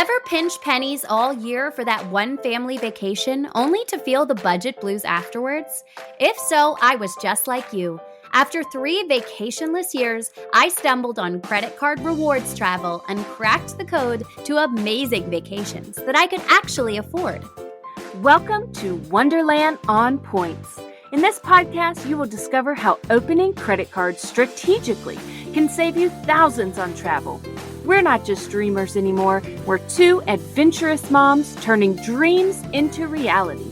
Ever pinch pennies all year for that one family vacation only to feel the budget blues afterwards? If so, I was just like you. After 3 vacationless years, I stumbled on credit card rewards travel and cracked the code to amazing vacations that I could actually afford. Welcome to Wonderland on Points. In this podcast, you will discover how opening credit cards strategically can save you thousands on travel. We're not just dreamers anymore. We're 2 adventurous moms turning dreams into reality.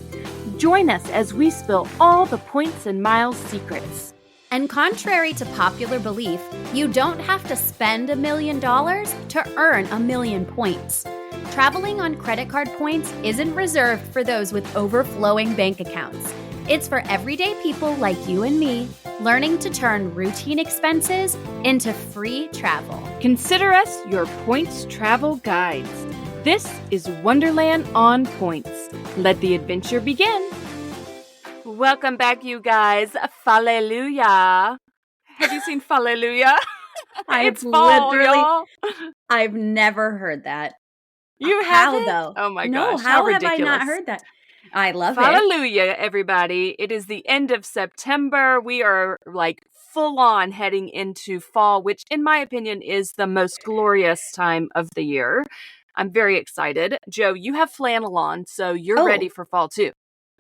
Join us as we spill all the points and miles secrets. And contrary to popular belief, you don't have to spend $1 million to earn 1,000,000 points. Traveling on credit card points isn't reserved for those with overflowing bank accounts. It's for everyday people like you and me, learning to turn routine expenses into free travel. Consider us your points travel guides. This is Wonderland on Points. Let the adventure begin. Welcome back, you guys. Hallelujah. Have you seen Hallelujah? It's fall, y'all. I've never heard that. You How, haven't? though? Oh my No, gosh, how have ridiculous. I not heard that? I love it. Hallelujah, everybody. It is the end of September. We are like full on heading into fall, which in my opinion is the most glorious time of the year. I'm very excited. Joe, you have flannel on, so you're ready for fall too.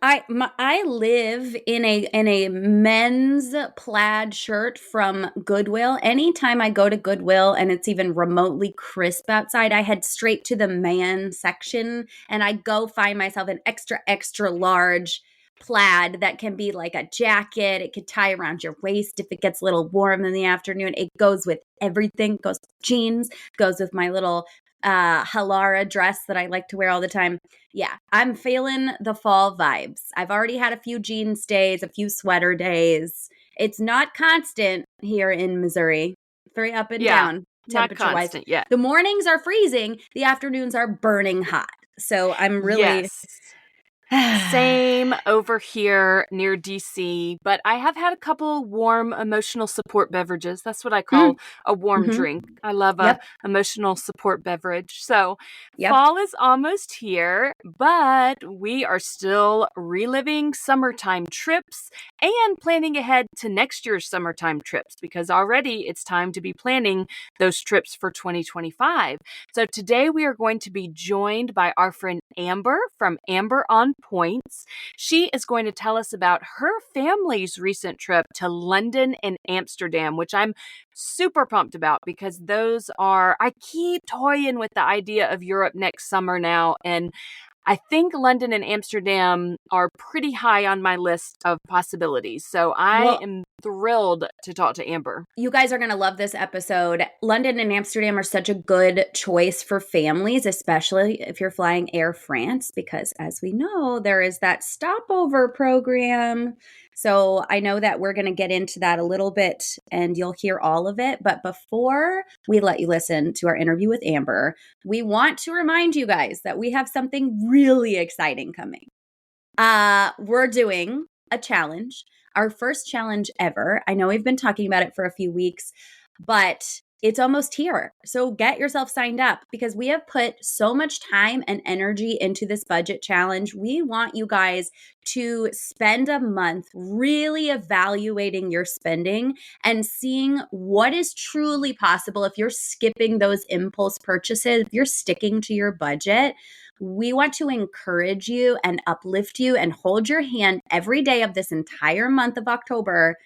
I live in a men's plaid shirt from Goodwill. Anytime I go to Goodwill and it's even remotely crisp outside, I head straight to the man section and I go find myself an extra large plaid that can be like a jacket. It could tie around your waist if it gets a little warm in the afternoon. It goes with everything. It goes with jeans, goes with my little Halara dress that I like to wear all the time. Yeah, I'm feeling the fall vibes. I've already had a few jeans days, a few sweater days. It's not constant here in Missouri. Very up and down temperature-wise. Yeah. The mornings are freezing. The afternoons are burning hot. So I'm really... Yes. Same over here near DC, but I have had a couple warm emotional support beverages. That's what I call a warm drink. I love a emotional support beverage. So fall is almost here, but we are still reliving summertime trips and planning ahead to next year's summertime trips because already it's time to be planning those trips for 2025. So today we are going to be joined by our friend Amber from Amber on Points. She is going to tell us about her family's recent trip to London and Amsterdam, which I'm super pumped about because I keep toying with the idea of Europe next summer now. And I think London and Amsterdam are pretty high on my list of possibilities. So I am thrilled to talk to Amber. You guys are going to love this episode. London and Amsterdam are such a good choice for families, especially if you're flying Air France, because as we know, there is that stopover program. So I know that we're going to get into that a little bit and you'll hear all of it. But before we let you listen to our interview with Amber, we want to remind you guys that we have something really exciting coming. We're doing a challenge. Our first challenge ever. I know we've been talking about it for a few weeks, but it's almost here. So get yourself signed up because we have put so much time and energy into this budget challenge. We want you guys to spend a month really evaluating your spending and seeing what is truly possible if you're skipping those impulse purchases, if you're sticking to your budget. We want to encourage you and uplift you and hold your hand every day of this entire month of October.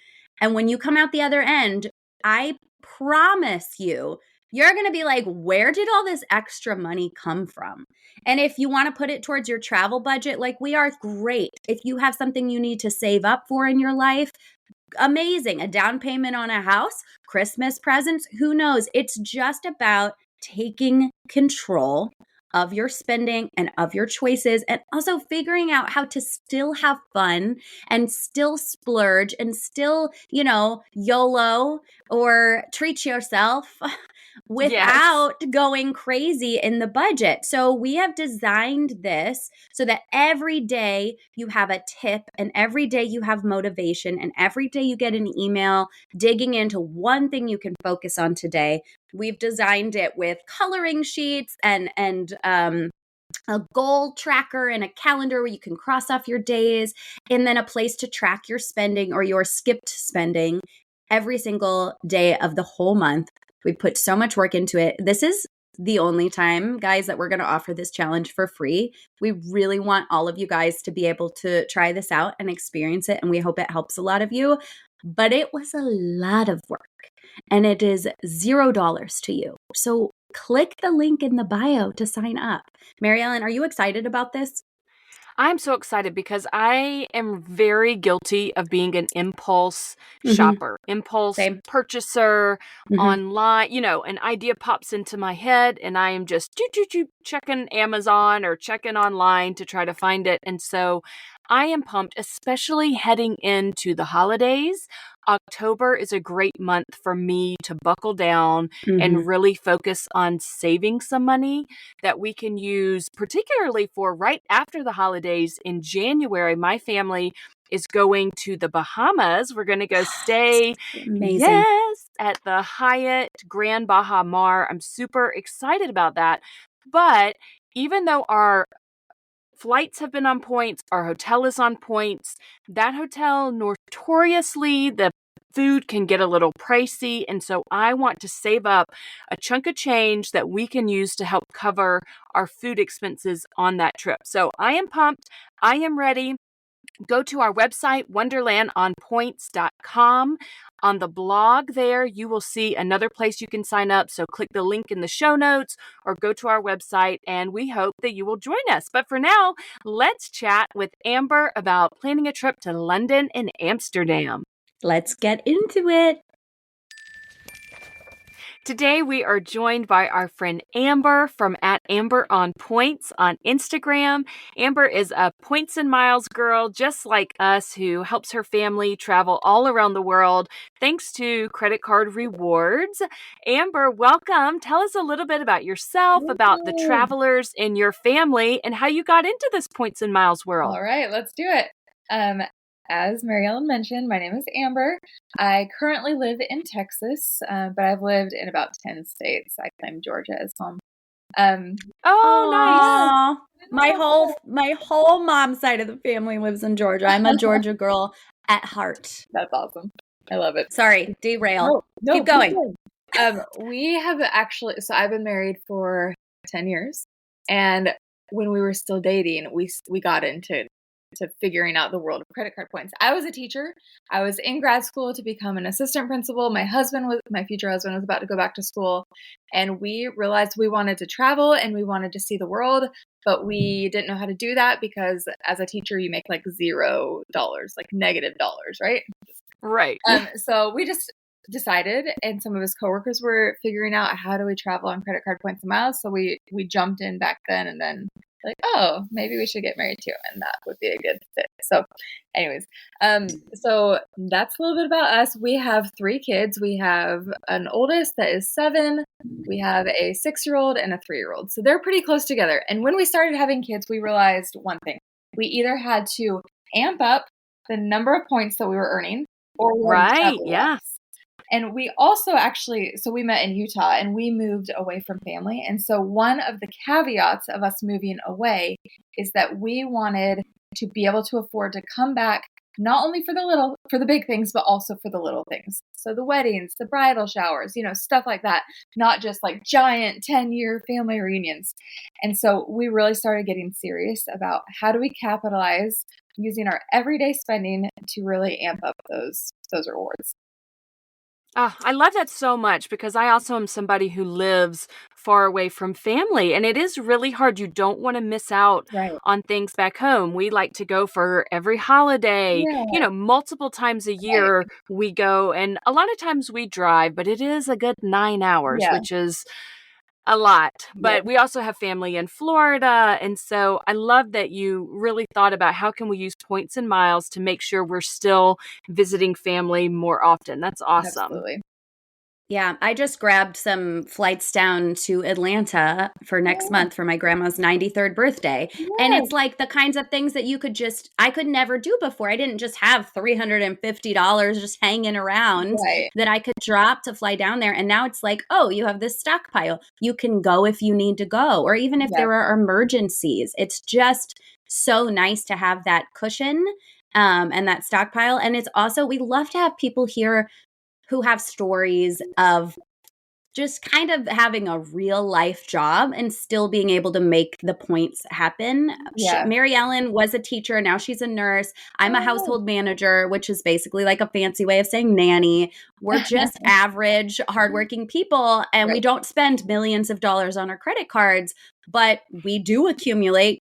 And when you come out the other end, I promise you're going to be like, where did all this extra money come from? And if you want to put it towards your travel budget, like we are, great. If you have something you need to save up for in your life, amazing. A down payment on a house, Christmas presents, who knows? It's just about taking control of your spending and of your choices and also figuring out how to still have fun and still splurge and still, YOLO or treat yourself without going crazy in the budget. So we have designed this so that every day you have a tip and every day you have motivation and every day you get an email digging into one thing you can focus on today. We've designed it with coloring sheets and a goal tracker and a calendar where you can cross off your days, and then a place to track your spending or your skipped spending every single day of the whole month. We put so much work into it. This is the only time, guys, that we're going to offer this challenge for free. We really want all of you guys to be able to try this out and experience it, and we hope it helps a lot of you. But it was a lot of work, and it is $0 to you. So click the link in the bio to sign up. Mary Ellen, are you excited about this? I'm so excited because I am very guilty of being an impulse shopper, impulse Same. purchaser online. An idea pops into my head and I am just checking Amazon or checking online to try to find it. And so I am pumped, especially heading into the holidays. October is a great month for me to buckle down and really focus on saving some money that we can use, particularly for right after the holidays in January. My family is going to the Bahamas. We're going to go stay, Amazing. at the Hyatt Grand Baja Mar. I'm super excited about that. But even though our flights have been on points, our hotel is on points, that hotel notoriously, the food can get a little pricey. And so I want to save up a chunk of change that we can use to help cover our food expenses on that trip. So I am pumped. I am ready. Go to our website, wonderlandonpoints.com. On the blog there, you will see another place you can sign up. So click the link in the show notes or go to our website, and we hope that you will join us. But for now, let's chat with Amber about planning a trip to London and Amsterdam. Let's get into it. Today, we are joined by our friend Amber from @AmberOnPoints on Instagram. Amber is a points and miles girl just like us who helps her family travel all around the world thanks to credit card rewards. Amber, welcome. Tell us a little bit about yourself, about the travelers in your family, and how you got into this points and miles world. All right, let's do it. As Mary Ellen mentioned, my name is Amber. I currently live in Texas, but I've lived in about 10 states. I claim Georgia as home. Nice. My whole mom's side of the family lives in Georgia. I'm a Georgia girl at heart. That's awesome. I love it. Sorry, derail. No, keep going. We have actually, so I've been married for 10 years. And when we were still dating, we got into figuring out the world of credit card points. I was a teacher. I was in grad school to become an assistant principal. My future husband was about to go back to school, and we realized we wanted to travel and we wanted to see the world, but we didn't know how to do that because as a teacher, you make like $0, like -$, right? Right. So we just decided, and some of his coworkers were figuring out how do we travel on credit card points and miles. So we jumped in back then, and then like, oh, maybe we should get married too, and that would be a good fit. So anyways, so that's a little bit about us. We have 3 kids. We have an oldest that is 7. We have a 6-year-old and a 3-year-old. So they're pretty close together. And when we started having kids, we realized one thing. We either had to amp up the number of points that we were earning, or right, yeah. less. And we also so we met in Utah and we moved away from family. And so one of the caveats of us moving away is that we wanted to be able to afford to come back, not only for the big things, but also for the little things. So the weddings, the bridal showers, stuff like that, not just like giant 10-year family reunions. And so we really started getting serious about how do we capitalize using our everyday spending to really amp up those rewards. Oh, I love that so much because I also am somebody who lives far away from family, and it is really hard. You don't want to miss out on things back home. We like to go for every holiday, multiple times a year we go, and a lot of times we drive, but it is a good 9 hours, which is a lot. But we also have family in Florida. And so I love that you really thought about how can we use points and miles to make sure we're still visiting family more often. That's awesome. Absolutely. Yeah, I just grabbed some flights down to Atlanta for next Oh, month for my grandma's 93rd birthday. And yes, it's like the kinds of things that I could never do before. I didn't just have $350 just hanging around right. that I could drop to fly down there. And now it's like, oh, you have this stockpile. You can go if you need to go, or even if Yes, there are emergencies. It's just so nice to have that cushion and that stockpile. And it's also, we love to have people here who have stories of just kind of having a real life job and still being able to make the points happen. yeah. Mary Ellen was a teacher. Now she's a nurse. I'm a Oh, household manager, which is basically like a fancy way of saying nanny. We're just average, hardworking people, and we right. don't spend millions of dollars on our credit cards, but we do accumulate,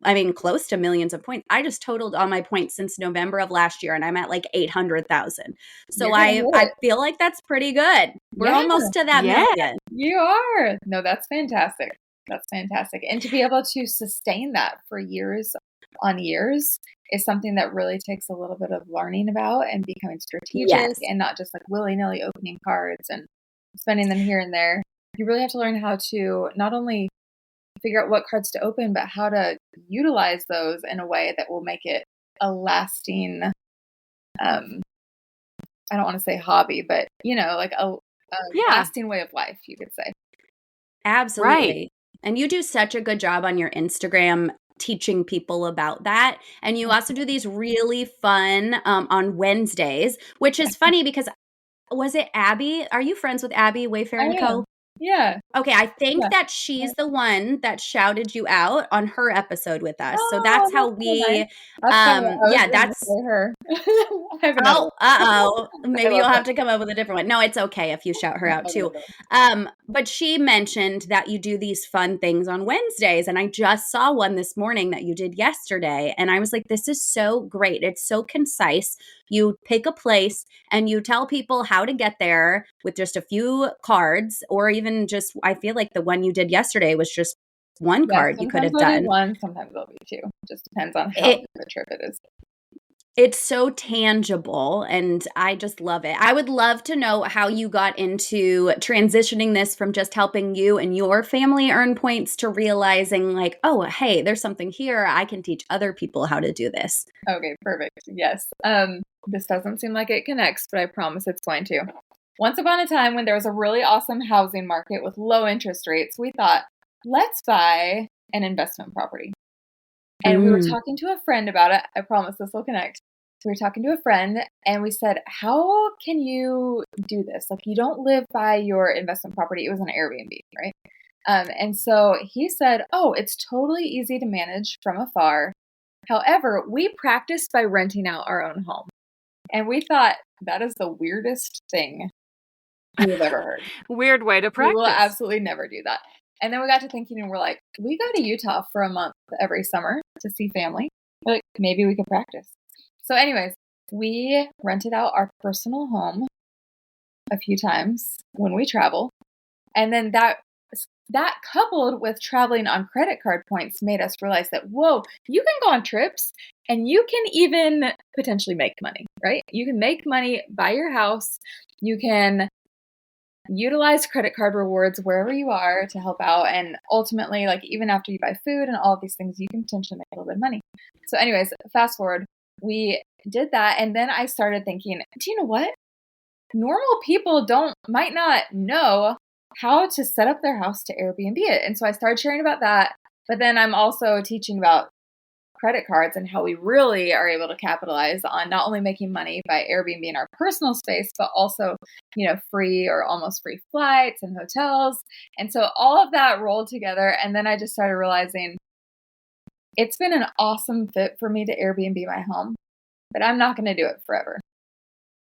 I mean, close to millions of points. I just totaled all my points since November of last year, and I'm at like 800,000. So You're gonna hit I it. feel like that's pretty good. We're Yeah, almost to that Yeah. million. you are. No, that's fantastic. That's fantastic. And to be able to sustain that for years on years is something that really takes a little bit of learning about and becoming strategic Yes. and not just like willy-nilly opening cards and spending them here and there. You really have to learn how to not only figure out what cards to open, but how to utilize those in a way that will make it a lasting, um, I don't want to say hobby, but like a Yeah. lasting way of life, you could say. Right. Absolutely. And you do such a good job on your Instagram teaching people about that. And you also do these really fun on Wednesdays, which is funny because was it Abby? Are you friends with Abby Wayfair I and am. Co? Yeah. Okay, I think Yeah. that she's the one that shouted you out on her episode with us. So Oh, that's how that's so nice. we That's funny. I was yeah, going to that's say her. I have another oh, one. uh-oh. I Maybe love you'll her. have to come up with a different one. No, it's okay if you shout her I out have too. another But she mentioned that you do these fun things on Wednesdays, and I just saw one this morning that you did yesterday, and I was like, this is so great. It's so concise. You pick a place and you tell people how to get there with just a few cards, or even just, I feel like the one you did yesterday was just one Yes, card you could sometimes have I'll do done. one, sometimes I'll do two. Just depends on how It big of a trip it is. It's so tangible and I just love it. I would love to know how you got into transitioning this from just helping you and your family earn points to realizing like, oh, hey, there's something here. I can teach other people how to do this. Okay, perfect. Yes. This doesn't seem like it connects, but I promise it's going to. Once upon a time when there was a really awesome housing market with low interest rates, we thought, let's buy an investment property. And we were Mm. talking to a friend about it. I promise this will connect. So we were talking to a friend and we said, how can you do this? Like, you don't live by your investment property. It was an Airbnb, right? And so he said, oh, it's totally easy to manage from afar. However, we practiced by renting out our own home. And we thought that is the weirdest thing we've ever heard. Weird way to We will practice. absolutely never do that. And then we got to thinking and we're like, we go to Utah for a month every summer to see family. We're like, maybe we could practice. So, anyways, we rented out our personal home a few times when we travel. And then that coupled with traveling on credit card points made us realize that, whoa, you can go on trips and you can even potentially make money, right? You can make money, buy your house. You can utilize credit card rewards wherever you are to help out. And ultimately, like even after you buy food and all of these things, you can potentially make a little bit of money. So, anyways, fast forward, we did that. And then I started thinking, do you know what? Normal people might not know how to set up their house to Airbnb it. And so I started sharing about that. But then I'm also teaching about credit cards and how we really are able to capitalize on not only making money by Airbnb in our personal space, but also, free or almost free flights and hotels. And so all of that rolled together. And then I just started realizing it's been an awesome fit for me to Airbnb my home, but I'm not going to do it forever.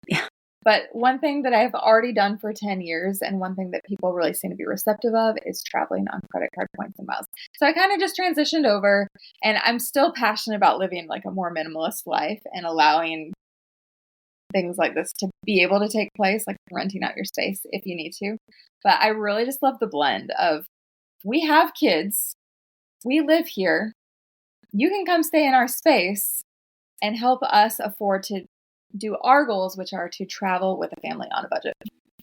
Yeah. But one thing that I've already done for 10 years and one thing that people really seem to be receptive of is traveling on credit card points and miles. So I kind of just transitioned over and I'm still passionate about living like a more minimalist life and allowing things like this to be able to take place, like renting out your space if you need to. But I really just love the blend of we have kids, we live here, you can come stay in our space and help us afford to do our goals, which are to travel with a family on a budget.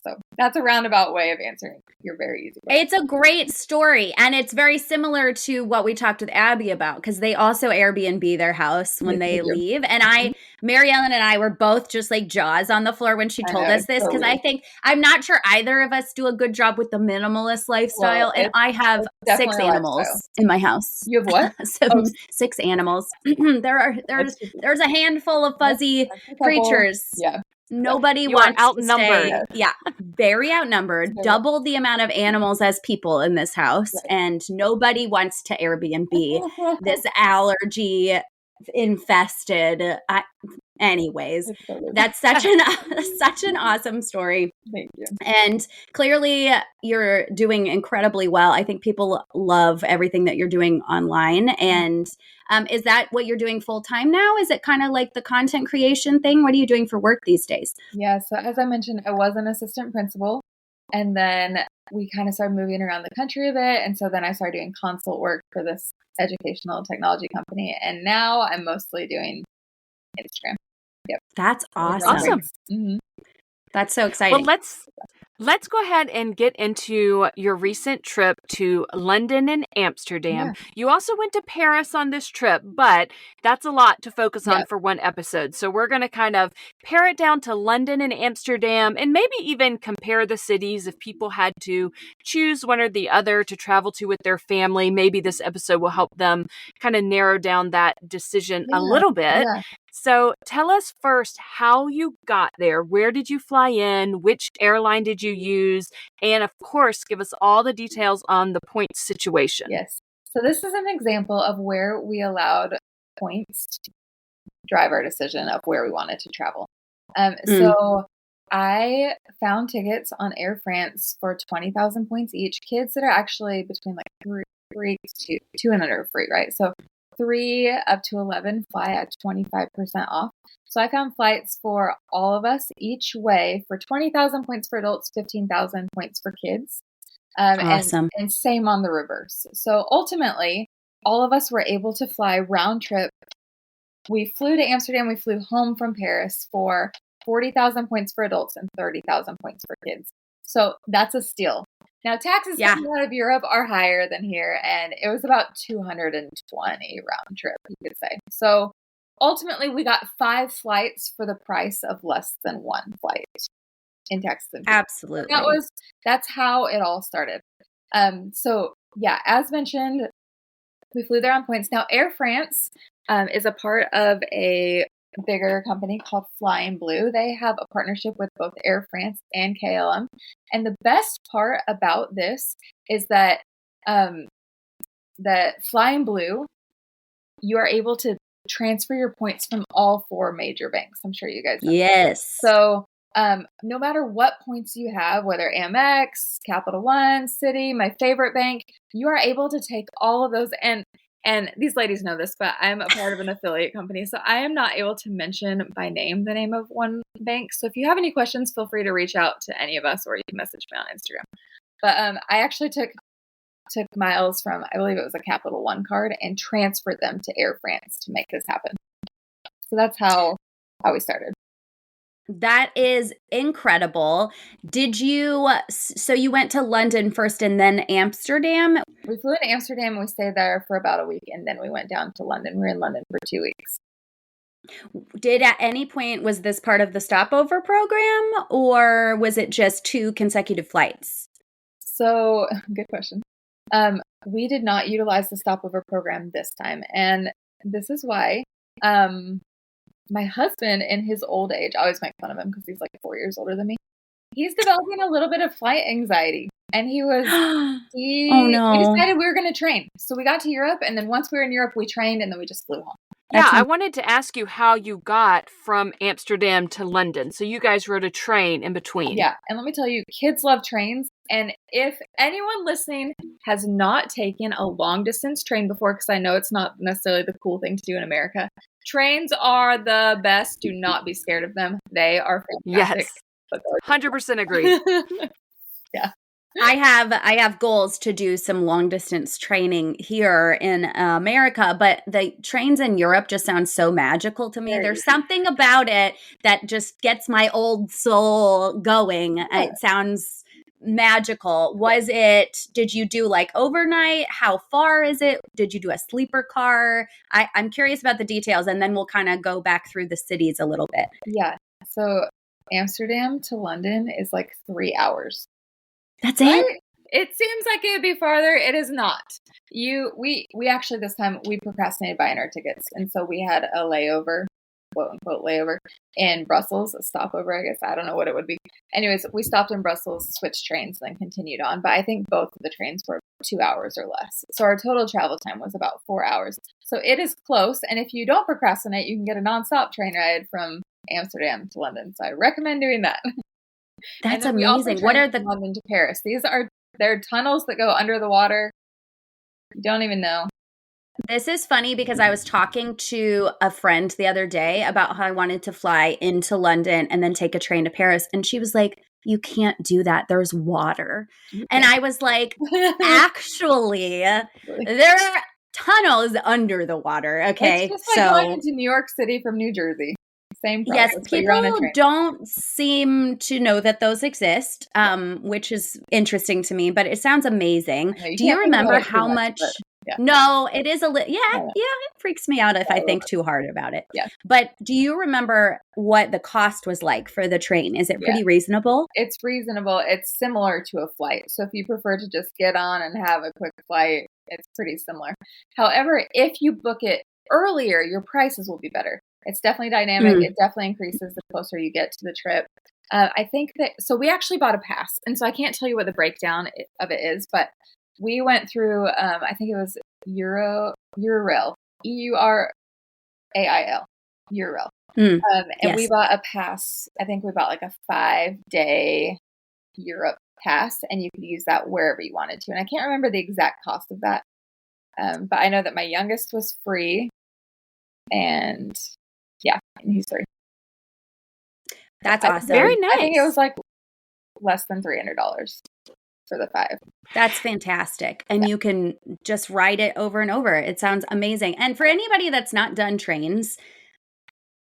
So that's a roundabout way of answering your very easy question. It's a great story. And it's very similar to what we talked with Abby about, because they also Airbnb their house when they leave. And Mary Ellen and I were both just like jaws on the floor when she told us this, because I think, I'm not sure either of us do a good job with the minimalist lifestyle. And I have 6 animals in my house. You have what? 6 animals. There's a handful of fuzzy creatures. Yeah. Nobody wants outnumbered. To stay, very outnumbered. Double the amount of animals as people in this house, and nobody wants to Airbnb this allergy infested. Anyways, that's such an awesome story. Thank you. And clearly, you're doing incredibly well. I think people love everything that you're doing online. And is that what you're doing full time now? Is it kind of like the content creation thing? What are you doing for work these days? Yeah. So as I mentioned, I was an assistant principal, and then we kind of started moving around the country a bit. And so then I started doing consult work for this educational technology company. And now I'm mostly doing Instagram. Yep. That's awesome. Mm-hmm. That's so exciting. Well, let's go ahead and get into your recent trip to London and Amsterdam. Yeah. You also went to Paris on this trip, but that's a lot to focus on for one episode. So we're going to kind of pare it down to London and Amsterdam, and maybe even compare the cities if people had to choose one or the other to travel to with their family. Maybe this episode will help them kind of narrow down that decision a little bit. Yeah. So tell us first how you got there. Where did you fly in? Which airline did you use? And of course, give us all the details on the points situation. Yes. So this is an example of where we allowed points to drive our decision of where we wanted to travel. So I found tickets on Air France for 20,000 points each. Kids that are actually between like 3 to 2 and under free, right? So 3 up to 11 fly at 25% off. So I found flights for all of us each way for 20,000 points for adults, 15,000 points for kids. Awesome. And same on the reverse. So ultimately, all of us were able to fly round trip. We flew to Amsterdam. We flew home from Paris for 40,000 points for adults and 30,000 points for kids. So that's a steal. Now, taxes coming out of Europe are higher than here, and it was about 220 round trip, you could say. So ultimately, we got 5 flights for the price of less than 1 flight in Texas. Absolutely. That's how it all started. So yeah, as mentioned, we flew there on points. Now, Air France is a part of a bigger company called Flying Blue. They have a partnership with both Air France and KLM. And the best part about this is that Flying Blue, you are able to transfer your points from all 4 major banks. I'm sure you guys know. Yes. So no matter what points you have, whether Amex, Capital One, Citi, my favorite bank, you are able to take all of those. And these ladies know this, but I'm a part of an affiliate company, so I am not able to mention by name the name of one bank. So if you have any questions, feel free to reach out to any of us, or you can message me on Instagram. But I actually took miles from, I believe it was a Capital One card, and transferred them to Air France to make this happen. So that's how we started. That is incredible. So you went to London first and then Amsterdam? We flew to Amsterdam and we stayed there for about a week, and then we went down to London. We were in London for 2 weeks. Did at any point, was this part of the stopover program, or was it just 2 consecutive flights? So, good question. We did not utilize the stopover program this time, and this is why. My husband, in his old age, I always make fun of him because he's like 4 years older than me. He's developing a little bit of flight anxiety. And we decided we were going to train. So we got to Europe, and then once we were in Europe, we trained, and then we just flew home. I wanted to ask you how you got from Amsterdam to London. So you guys rode a train in between. Yeah. And let me tell you, kids love trains. And if anyone listening has not taken a long distance train before, because I know it's not necessarily the cool thing to do in America, trains are the best. Do not be scared of them. They are fantastic. Yes. 100% agree. Yeah. I have goals to do some long distance training here in America, but the trains in Europe just sound so magical to me. Very There's easy. something about it that just gets my old soul going. Yeah. It sounds magical. Did you do like overnight? How far is it? Did you do a sleeper car? I'm curious about the details, and then we'll kind of go back through the cities a little bit. Yeah. So Amsterdam to London is like 3 hours. That's Right? it? It seems like it would be farther. It is not. We actually this time we procrastinated buying our tickets, and so we had a layover, quote unquote layover, in Brussels, a stopover. I guess I don't know what it would be. Anyways, we stopped in Brussels, switched trains, then continued on. But I think both of the trains were 2 hours or less. So our total travel time was about 4 hours. So it is close. And if you don't procrastinate, you can get a nonstop train ride from Amsterdam to London. So I recommend doing that. That's And then we also amazing. What trained are the from London to Paris. There are tunnels that go under the water. You don't even know. This is funny because I was talking to a friend the other day about how I wanted to fly into London and then take a train to Paris. And she was like, you can't do that. There's water. And I was like, actually, there are tunnels under the water. It's Okay. just like going into New York City from New Jersey. Same Yes, process, but you're on a people train. don't seem to know that those exist, which is interesting to me, but it sounds amazing. I know, Do you can't think about remember it too how much, much? but yeah. No, it is Yeah. it freaks me out if Yeah, I a little think too hard about it. Yeah. But do you remember what the cost was like for the train? Is it Yeah. pretty reasonable? It's reasonable. It's similar to a flight. So if you prefer to just get on and have a quick flight, it's pretty similar. However, if you book it earlier, your prices will be better. It's definitely dynamic. It definitely increases the closer you get to the trip. I think so we actually bought a pass. And so I can't tell you what the breakdown of it is, but we went through, I think it was Eurail, EURAIL, Eurail. And Yes. we bought a pass. I think we bought like a 5-day Europe pass, and you could use that wherever you wanted to. And I can't remember the exact cost of that. But I know that my youngest was free. And yeah, and he's 3. That's awesome. Very nice. I think it was like less than $300 for the 5. That's fantastic. And you can just ride it over and over. It sounds amazing. And for anybody that's not done trains,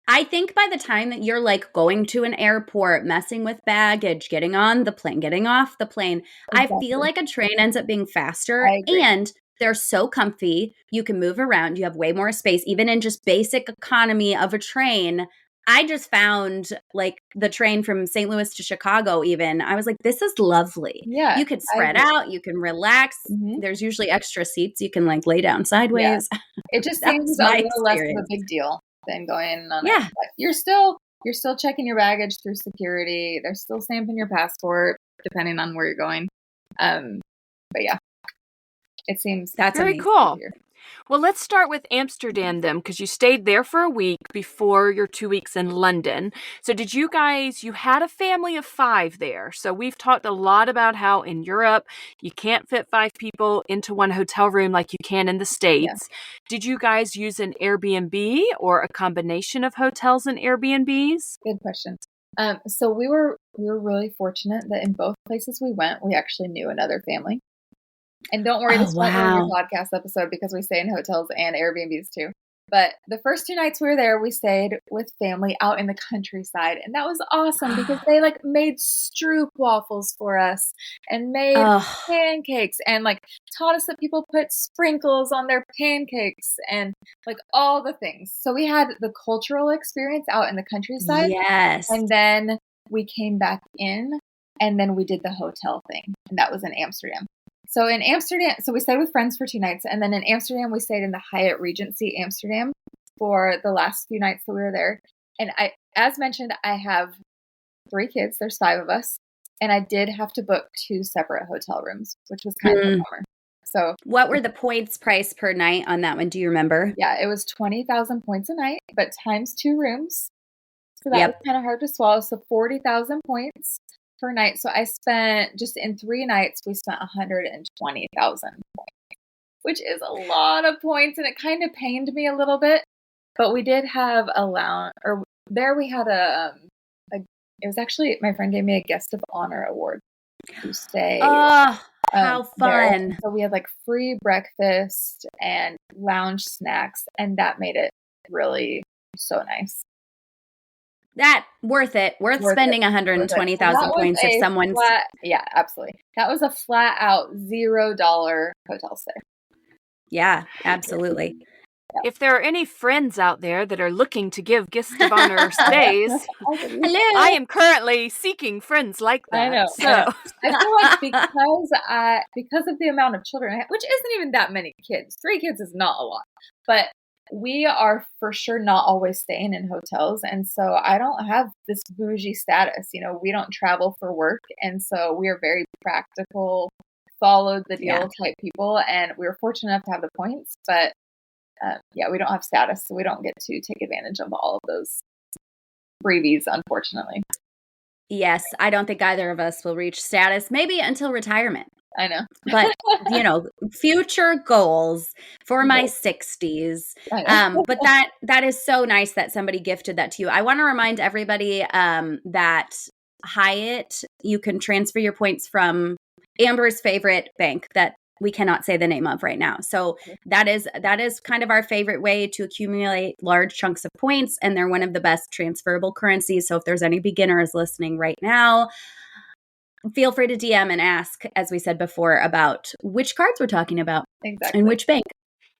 I think by the time that you're like going to an airport, messing with baggage, getting on the plane, getting off the plane, Exactly. I feel like a train ends up being faster, I agree. and they're so comfy. You can move around. You have way more space, even in just basic economy of a train. I just found like the train from St. Louis to Chicago, even. I was like, this is lovely. Yeah. You could spread out, you can relax. Mhm. There's usually extra seats. You can like lay down sideways. It just That seems was a my little less of a experience. big deal than going on Yeah. You're still checking your baggage through security. They're still stamping your passport, depending on where you're going. But yeah, it seems That's very amazing. cool. easier. Well, let's start with Amsterdam then, because you stayed there for a week before your 2 weeks in London. So did you had a family of 5 there. So we've talked a lot about how in Europe, you can't fit 5 people into one hotel room like you can in the States. Did you guys use an Airbnb or a combination of hotels and Airbnbs? Good question. So we were really fortunate that in both places we went, we actually knew another family. And don't worry, this won't ruin your podcast episode because we stay in hotels and Airbnbs too. But the first 2 nights we were there, we stayed with family out in the countryside. And that was awesome because they like made stroop waffles for us and made pancakes and like taught us that people put sprinkles on their pancakes and like all the things. So we had the cultural experience out in the countryside. Yes. And then we came back in and then we did the hotel thing. And that was in Amsterdam. So in Amsterdam, so we stayed with friends for 2 nights. And then in Amsterdam, we stayed in the Hyatt Regency Amsterdam for the last few nights that we were there. And as mentioned, I have 3 kids. There's 5 of us. And I did have to book 2 separate hotel rooms, which was kind of a bummer. So what were the points price per night on that one? Do you remember? Yeah, it was 20,000 points a night, but times 2 rooms. So that was kind of hard to swallow. So 40,000 points per night. So I spent just in 3 nights, we spent 120,000 points, which is a lot of points. And it kind of pained me a little bit, but we did have a lounge, or there we had it was actually, my friend gave me a guest of honor award. to stay Oh, how there. fun. So we had like free breakfast and lounge snacks, and that made it really so nice. That worth it. Worth spending Worth it. So 120,000 points if someone's yeah, absolutely. That was a flat out $0 hotel stay. Yeah, absolutely. If there are any friends out there that are looking to give guest of honor stays, Hello. I am currently seeking friends like that. I know. So I feel like because of the amount of children I have, which isn't even that many kids. 3 kids is not a lot. But we are for sure not always staying in hotels. And so I don't have this bougie status. You know, we don't travel for work. And so we are very practical, followed the deal type people. And we were fortunate enough to have the points. But yeah, we don't have status. So we don't get to take advantage of all of those freebies, unfortunately. Yes, I don't think either of us will reach status, maybe until retirement. I know. But, you know, future goals for my 60s. But that is so nice that somebody gifted that to you. I want to remind everybody that Hyatt, you can transfer your points from Amber's favorite bank that we cannot say the name of right now. So that is kind of our favorite way to accumulate large chunks of points, and they're one of the best transferable currencies. So if there's any beginners listening right now, feel free to DM and ask, as we said before, about which cards we're talking about and which bank.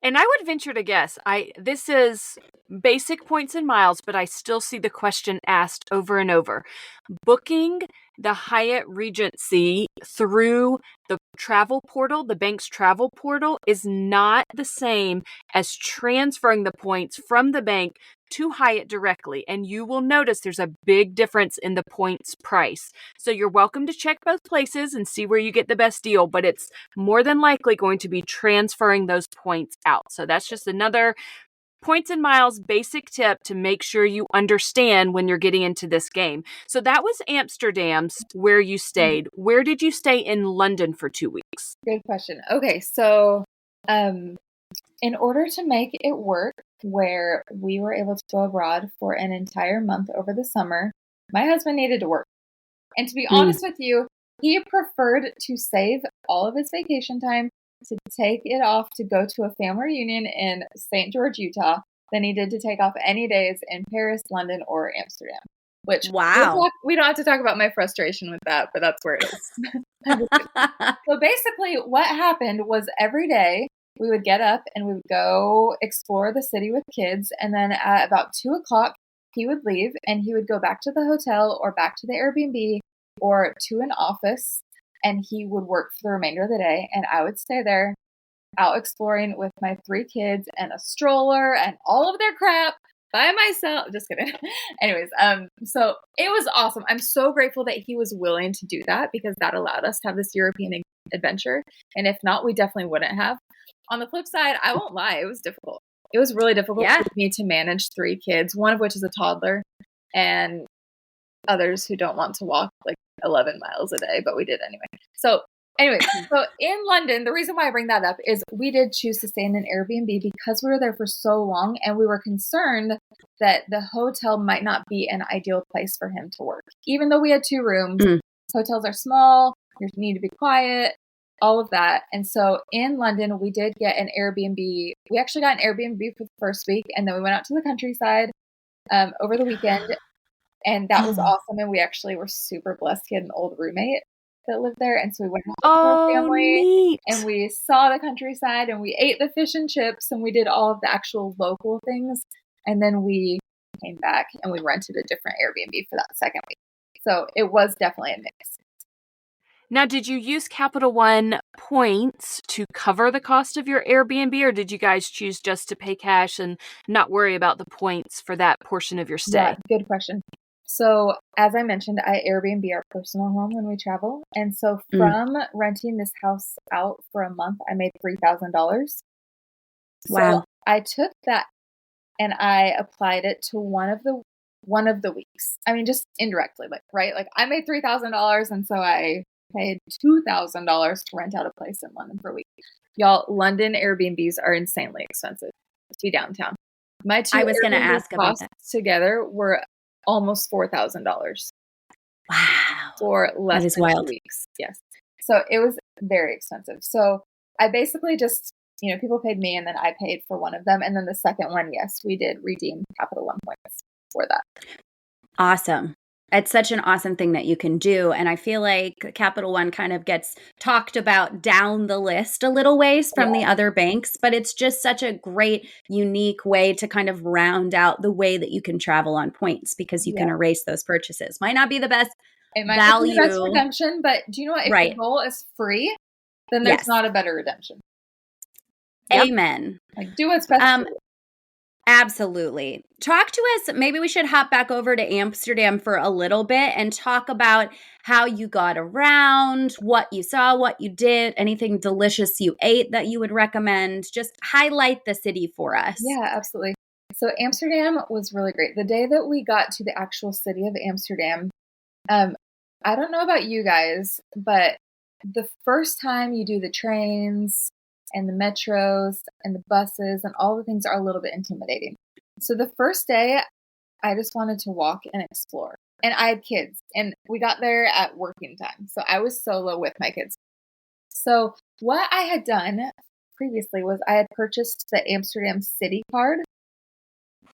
And I would venture to guess, this is basic points in miles, but I still see the question asked over and over. Booking the Hyatt Regency through the travel portal, the bank's travel portal, is not the same as transferring the points from the bank to Hyatt directly. And you will notice there's a big difference in the points price. So you're welcome to check both places and see where you get the best deal, but it's more than likely going to be transferring those points out. So that's just another points and miles basic tip to make sure you understand when you're getting into this game. So that was Amsterdam's where you stayed. Where did you stay in London for 2 weeks? Good question. Okay, so in order to make it work where we were able to go abroad for an entire month over the summer, my husband needed to work. And to be honest with you, he preferred to save all of his vacation time to take it off to go to a family reunion in St. George, Utah, than he did to take off any days in Paris, London, or Amsterdam. Which, we don't have to talk about my frustration with that, but that's where it is. So basically what happened was every day we would get up and we would go explore the city with kids. And then at about 2:00, he would leave and he would go back to the hotel or back to the Airbnb or to an office, and he would work for the remainder of the day. And I would stay there out exploring with my 3 kids and a stroller and all of their crap by myself. Just kidding. Anyways, so it was awesome. I'm so grateful that he was willing to do that because that allowed us to have this European adventure. And if not, we definitely wouldn't have. On the flip side, I won't lie, it was difficult. It was really difficult for me to manage 3 kids, one of which is a toddler, and others who don't want to walk like 11 miles a day, but we did anyway. So anyways, so in London, the reason why I bring that up is we did choose to stay in an Airbnb because we were there for so long and we were concerned that the hotel might not be an ideal place for him to work. Even though we had 2 rooms, hotels are small, you need to be quiet, all of that. And so in London, we did get an Airbnb. We actually got an Airbnb for the first week, and then we went out to the countryside over the weekend, and that was awesome. And we actually were super blessed. He had an old roommate that lived there, and so we went home with our family, neat. And we saw the countryside, and we ate the fish and chips, and we did all of the actual local things. And then we came back, and we rented a different Airbnb for that second week. So it was definitely a mix. Now, did you use Capital One points to cover the cost of your Airbnb, or did you guys choose just to pay cash and not worry about the points for that portion of your stay? Yeah, good question. So as I mentioned, I Airbnb our personal home when we travel. And so from renting this house out for a month, I made $3,000. Wow. So I took that and I applied it to one of the weeks. I mean, just indirectly, right? Like I made $3,000, and so I paid $2,000 to rent out a place in London for a week. Y'all, London Airbnbs are insanely expensive to be downtown. My 2 I was going to ask about that. Together were almost $4,000. Wow. for less That is than wild. 2 weeks. Yes. So it was very expensive. So I basically just, people paid me and then I paid for one of them. And then the second one, yes, we did redeem Capital One points for that. Awesome. It's such an awesome thing that you can do. And I feel like Capital One kind of gets talked about down the list a little ways from the other banks, but it's just such a great, unique way to kind of round out the way that you can travel on points because you can erase those purchases. Might not be the best It might value. not be the best redemption, but do you know what? If the goal is free, then there's not a better redemption. Amen. Like, do what's best for you. Absolutely. Talk to us. Maybe we should hop back over to Amsterdam for a little bit and talk about how you got around, what you saw, what you did, anything delicious you ate that you would recommend. Just highlight the city for us. Yeah, absolutely. So Amsterdam was really great. The day that we got to the actual city of Amsterdam, I don't know about you guys, but the first time you do the trains and the metros and the buses and all the things are a little bit intimidating. So the first day, I just wanted to walk and explore. And I had kids, and we got there at working time. So I was solo with my kids. So what I had done previously was I had purchased the Amsterdam City card,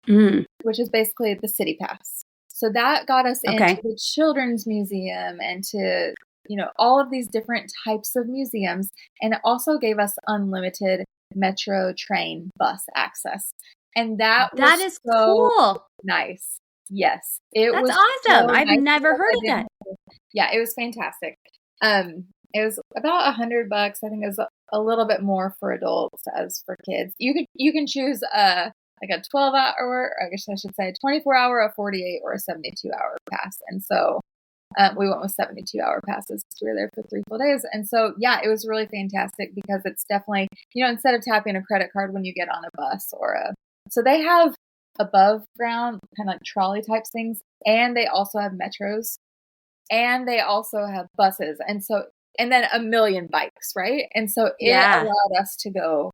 which is basically the city pass. So that got us into the Children's Museum and to all of these different types of museums. And it also gave us unlimited metro, train, bus access. And that is so cool. Nice. Yes. That's awesome. I've never heard of that. Yeah, it was fantastic. It was about $100. I think it was a little bit more for adults as for kids. You can choose like a 12-hour, I guess I should say, a 24-hour, a 48, or a 72-hour pass. And so we went with 72-hour passes. We were there for 3 full days. And so, yeah, it was really fantastic because it's definitely, instead of tapping a credit card when you get on a bus so they have above ground kind of like trolley type things. And they also have metros and they also have buses. And then a million bikes, right? And so it allowed us to go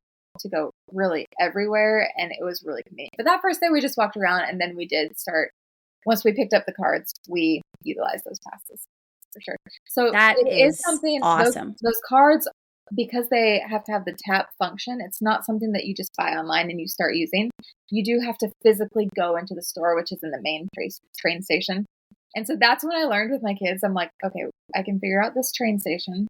really everywhere. And it was really convenient. But that first day we just walked around and then we did start. Once we picked up the cards, we utilized those passes for sure. So that is something awesome. Those cards, because they have to have the tap function, it's not something that you just buy online and you start using. You do have to physically go into the store, which is in the main train station. And so that's when I learned with my kids. I'm like, okay, I can figure out this train station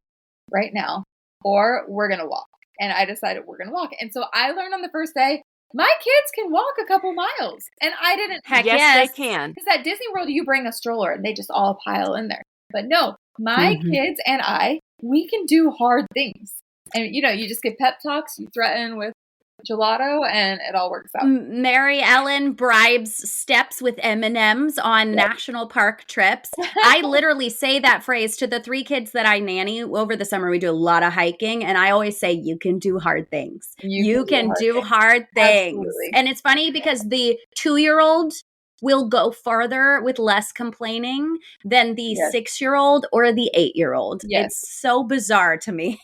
right now, or we're going to walk. And I decided we're going to walk. And so I learned on the first day, my kids can walk a couple miles. And I didn't. Heck yes, they can. Because at Disney World, you bring a stroller and they just all pile in there. But no, my kids and we can do hard things. And, you just get pep talks, you threaten with gelato, and it all works out. Mary Ellen bribes steps with M&Ms on national park trips. I literally say that phrase to the 3 kids that I nanny over the summer. We do a lot of hiking, and I always say, you can do hard things. You can do hard things. Absolutely. And it's funny because the 2-year-old will go farther with less complaining than the 6-year-old or the 8-year-old. It's so bizarre to me.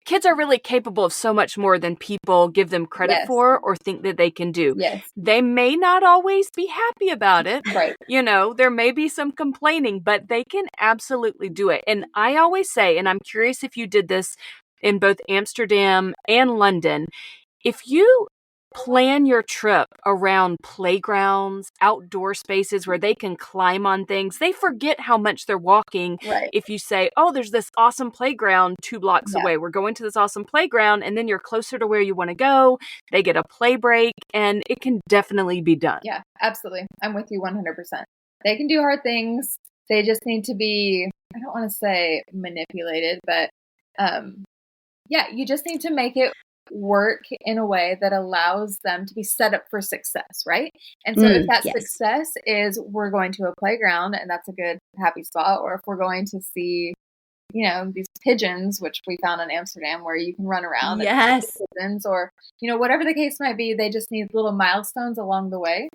Kids are really capable of so much more than people give them credit for or think that they can do. Yes. They may not always be happy about it. Right. There may be some complaining, but they can absolutely do it. And I always say, and I'm curious if you did this in both Amsterdam and London, if you plan your trip around playgrounds, outdoor spaces where they can climb on things, they forget how much they're walking. Right. If you say, oh, there's this awesome playground 2 blocks away, we're going to this awesome playground, and then you're closer to where you want to go, they get a play break, and it can definitely be done. Yeah, absolutely. I'm with you 100%. They can do hard things. They just need to be, I don't want to say manipulated, but you just need to make it work in a way that allows them to be set up for success, right? And so if that success is we're going to a playground and that's a good happy spot, or if we're going to see these pigeons, which we found in Amsterdam where you can run around and see pigeons, or whatever the case might be, they just need little milestones along the way,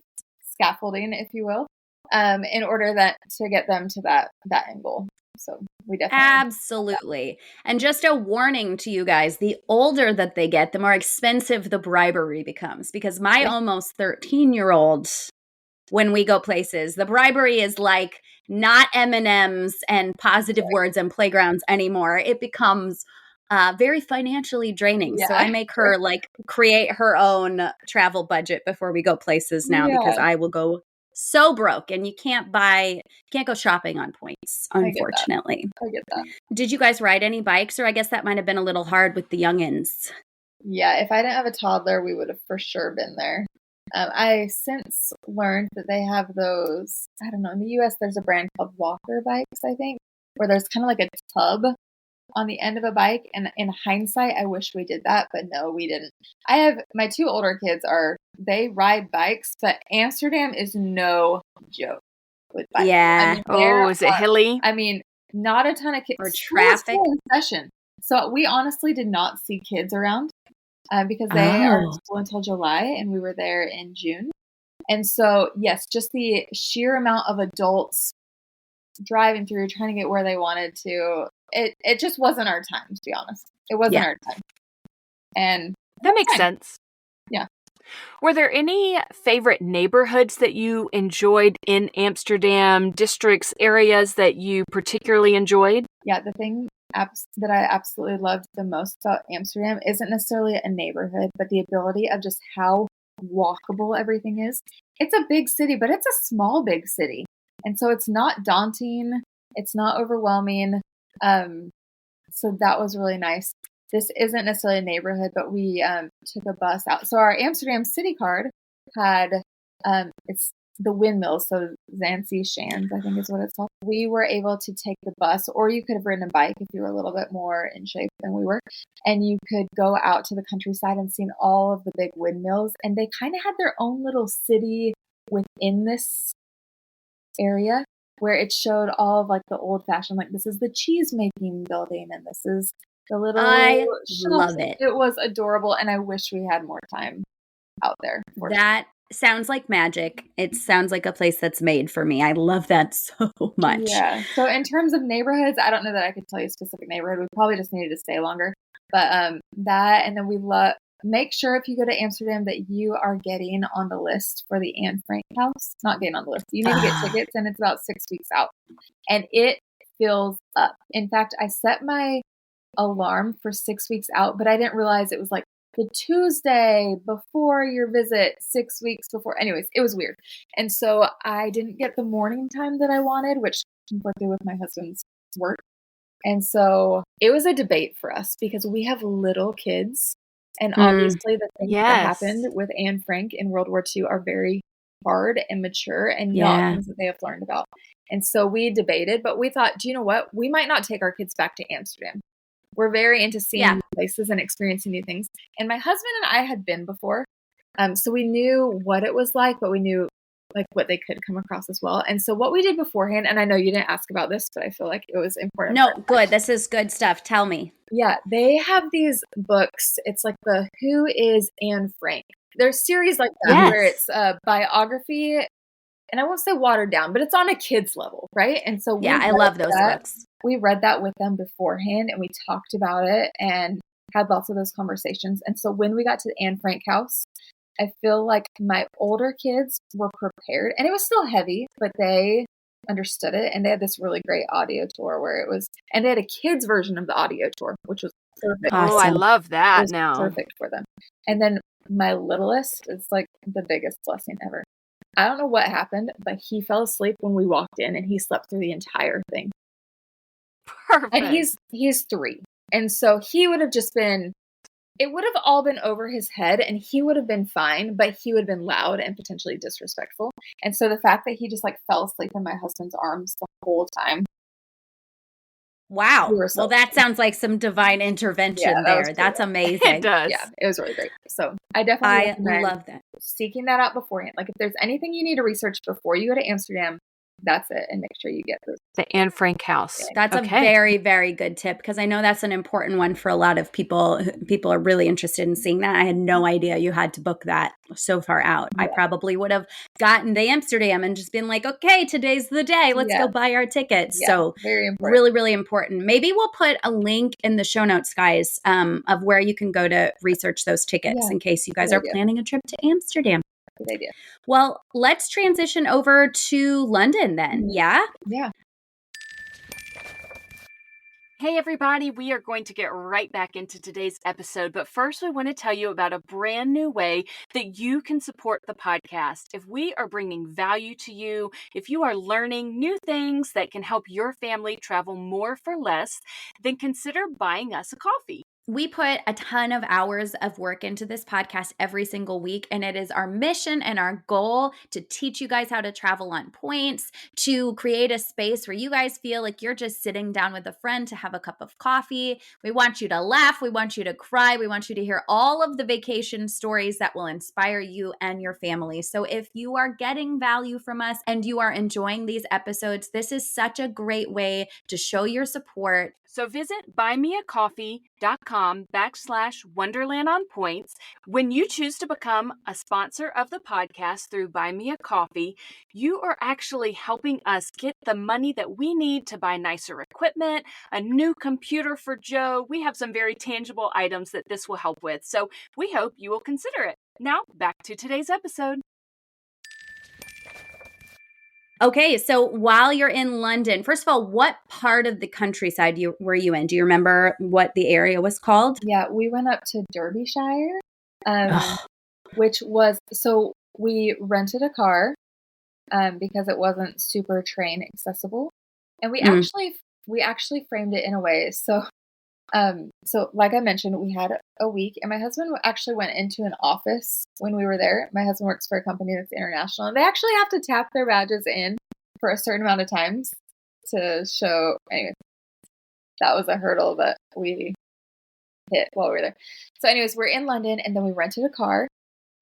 scaffolding if you will, in order to get them to that end goal. So we definitely. Absolutely. And just a warning to you guys, the older that they get, the more expensive the bribery becomes. Because my almost 13-year-old, when we go places, the bribery is like not M&Ms and positive words and playgrounds anymore. It becomes very financially draining. So I make her like create her own travel budget before we go places now because I will go so broke, and you can't go shopping on points, unfortunately. I get that. Did you guys ride any bikes? Or I guess that might have been a little hard with the youngins. Yeah, if I didn't have a toddler, we would have for sure been there. I since learned that they have those, I don't know, in the US, there's a brand called Walker bikes, I think, where there's kind of like a tub on the end of a bike. And in hindsight, I wish we did that, but no, we didn't. I have my 2 older kids they ride bikes, but Amsterdam is no joke with bikes. Yeah. Is it hilly? I mean, not a ton of kids. Or traffic. In session. So we honestly did not see kids around because they are in school until July, and we were there in June. And so, yes, just the sheer amount of adults driving through, trying to get where they wanted to. It just wasn't our time, to be honest. It wasn't our time. And that makes sense. Yeah. Were there any favorite neighborhoods that you enjoyed in Amsterdam, districts, areas that you particularly enjoyed? Yeah, the thing that I absolutely loved the most about Amsterdam isn't necessarily a neighborhood, but the ability of just how walkable everything is. It's a big city, but it's a small big city. And so it's not daunting. It's not overwhelming. So that was really nice. This isn't necessarily a neighborhood, but we took a bus out. So our Amsterdam city card had, it's the windmills, so Zancy Shands, I think is what it's called. We were able to take the bus, or you could have ridden a bike if you were a little bit more in shape than we were, and you could go out to the countryside and see all of the big windmills, and they kind of had their own little city within this area where it showed all of like the old fashioned, like this is the cheese making building, and this is the little I shops. love it. It was adorable, and I wish we had more time out there. That sounds like magic. It sounds like a place that's made for me. I love that so much. Yeah. So in terms of neighborhoods, I don't know that I could tell you a specific neighborhood. We probably just needed to stay longer. But that, and then we make sure if you go to Amsterdam that you are getting on the list for the Anne Frank house. Not getting on the list. You need to get tickets, and it's about 6 weeks out. And it fills up. In fact, I set my alarm for 6 weeks out, but I didn't realize it was like the Tuesday before your visit, 6 weeks before. Anyways, it was weird. And so I didn't get the morning time that I wanted, which conflicted with my husband's work. And so it was a debate for us because we have little kids. And obviously the things that happened with Anne Frank in World War II are very hard and mature and not things that they have learned about. And so we debated, but we thought, do you know what? We might not take our kids back to Amsterdam. We're very into seeing new places and experiencing new things. And my husband and I had been before. So we knew what it was like, but we knew like what they could come across as well. And so what we did beforehand, and I know you didn't ask about this, but I feel like it was important. No, good. This is good stuff. Tell me. Yeah, they have these books. It's like the Who is Anne Frank? There's series like that where it's a biography, and I won't say watered down, but it's on a kid's level, right? And so I love those books. We read that with them beforehand, and we talked about it and had lots of those conversations. And so when we got to the Anne Frank house, I feel like my older kids were prepared, and it was still heavy, but they understood it. And they had this really great audio tour where it was, and they had a kids version of the audio tour, which was perfect. Awesome. Oh, I love that now. Perfect for them. And then my littlest is like the biggest blessing ever. I don't know what happened, but he fell asleep when we walked in, and he slept through the entire thing. Perfect. And he's 3. And so he would have just been, it would have all been over his head, and he would have been fine, but he would have been loud and potentially disrespectful. And so the fact that he just like fell asleep in my husband's arms the whole time. Wow. Well, that sounds like some divine intervention there. Cool. That's amazing. It does. Yeah, it was really great. So I definitely love that. Seeking that out beforehand. Like if there's anything you need to research before you go to Amsterdam, that's it. And make sure you get those. The Anne Frank house. That's a very, very good tip, because I know that's an important one for a lot of people. People are really interested in seeing that. I had no idea you had to book that so far out. Yeah. I probably would have gotten to Amsterdam and just been like, okay, today's the day. Let's go buy our tickets. Yeah, so very important. Really, really important. Maybe we'll put a link in the show notes, guys, of where you can go to research those tickets in case you guys are planning a trip to Amsterdam. Good idea. Well, let's transition over to London then. Yeah? Yeah. Hey everybody, we are going to get right back into today's episode, but first we want to tell you about a brand new way that you can support the podcast. If we are bringing value to you, if you are learning new things that can help your family travel more for less, then consider buying us a coffee. We put a ton of hours of work into this podcast every single week, and it is our mission and our goal to teach you guys how to travel on points, to create a space where you guys feel like you're just sitting down with a friend to have a cup of coffee. We want you to laugh. We want you to cry. We want you to hear all of the vacation stories that will inspire you and your family. So if you are getting value from us and you are enjoying these episodes, this is such a great way to show your support. So visit buymeacoffee.com/Wonderland on points. When you choose to become a sponsor of the podcast through Buy Me a Coffee, you are actually helping us get the money that we need to buy nicer equipment, a new computer for Joe. We have some very tangible items that this will help with. So we hope you will consider it. Now back to today's episode. Okay, so while you're in London, first of all, what part of the countryside were you in? Do you remember what the area was called? Yeah, we went up to Derbyshire, which was, so we rented a car because it wasn't super train accessible. And we actually framed it in a way. So like I mentioned, we had a week, and my husband actually went into an office when we were there. My husband works for a company that's international, and they actually have to tap their badges in for a certain amount of times to show. Anyway, that was a hurdle that we hit while we were there. So anyways, we're in London, and then we rented a car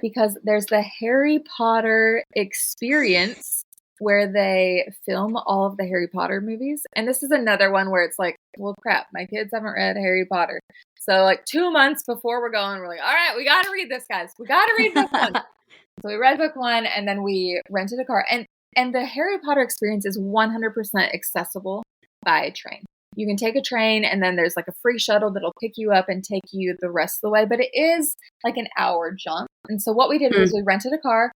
because there's the Harry Potter experience where they film all of the Harry Potter movies. And this is another one where it's like, well, crap, my kids haven't read Harry Potter. So like 2 months before we're going, we're like, all right, we got to read this, guys. We got to read this one. So we read book one, and then we rented a car. And the Harry Potter experience is 100% accessible by train. You can take a train, and then there's like a free shuttle that'll pick you up and take you the rest of the way. But it is like an hour jump. And so what we did was we rented a car.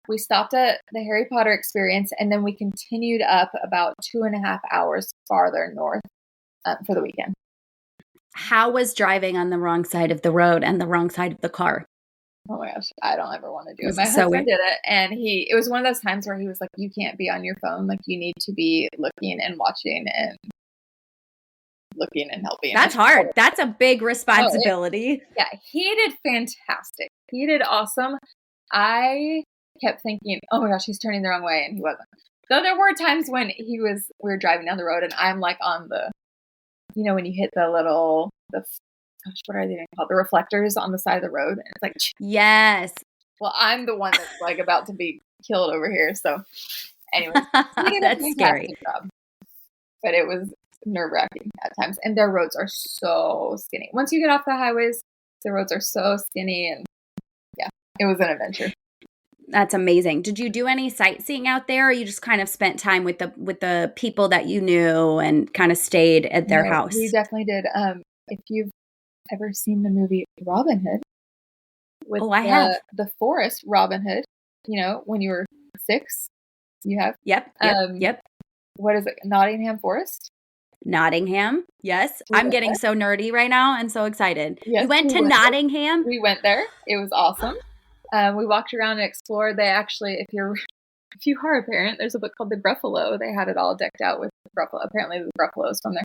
We stopped at the Harry Potter experience, and then we continued up about 2.5 hours farther north for the weekend. How was driving on the wrong side of the road and the wrong side of the car? Oh my gosh, I don't ever want to do it. Was My it so husband weird? did it, and it was one of those times where he was like, you can't be on your phone. Like, you need to be looking and watching and looking and helping. That's hard. That's a big responsibility. Yeah, he did fantastic. He did awesome. I kept thinking, oh my gosh, he's turning the wrong way, and he wasn't. Though there were times when we were driving down the road, and I'm like on the, when you hit gosh, what are they even called? The reflectors on the side of the road, and it's like, Yes. well, I'm the one that's like about to be killed over here. So anyways, he did That's a scary. fantastic job. But it was nerve-wracking at times, and their roads are so skinny. Once you get off the highways, the roads are so skinny, and yeah, it was an adventure. That's amazing. Did you do any sightseeing out there, or you just kind of spent time with the people that you knew and kind of stayed at their house? We definitely did. If you've ever seen the movie Robin Hood, with I have. The forest Robin Hood, when you were 6, you have? Yep. What is it? Nottingham Forest? Nottingham. Yes. I'm getting so nerdy right now and so excited. Yes, you went to Nottingham? We went there. It was awesome. We walked around and explored. They actually, if you are a parent, there's a book called The Gruffalo. They had it all decked out with Gruffalo. Apparently the Gruffalo is from there.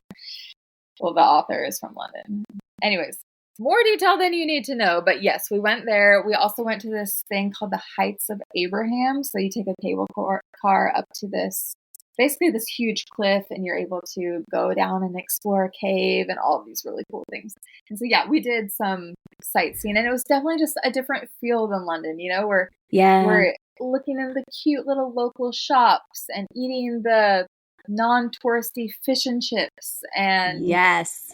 Well, the author is from London. Anyways, more detail than you need to know. But yes, we went there. We also went to this thing called the Heights of Abraham. So you take a cable car up to this huge cliff, and you're able to go down and explore a cave and all of these really cool things. And so, yeah, we did some sightseeing, and it was definitely just a different feel than London. We're looking in the cute little local shops and eating the non-touristy fish and chips. And yes,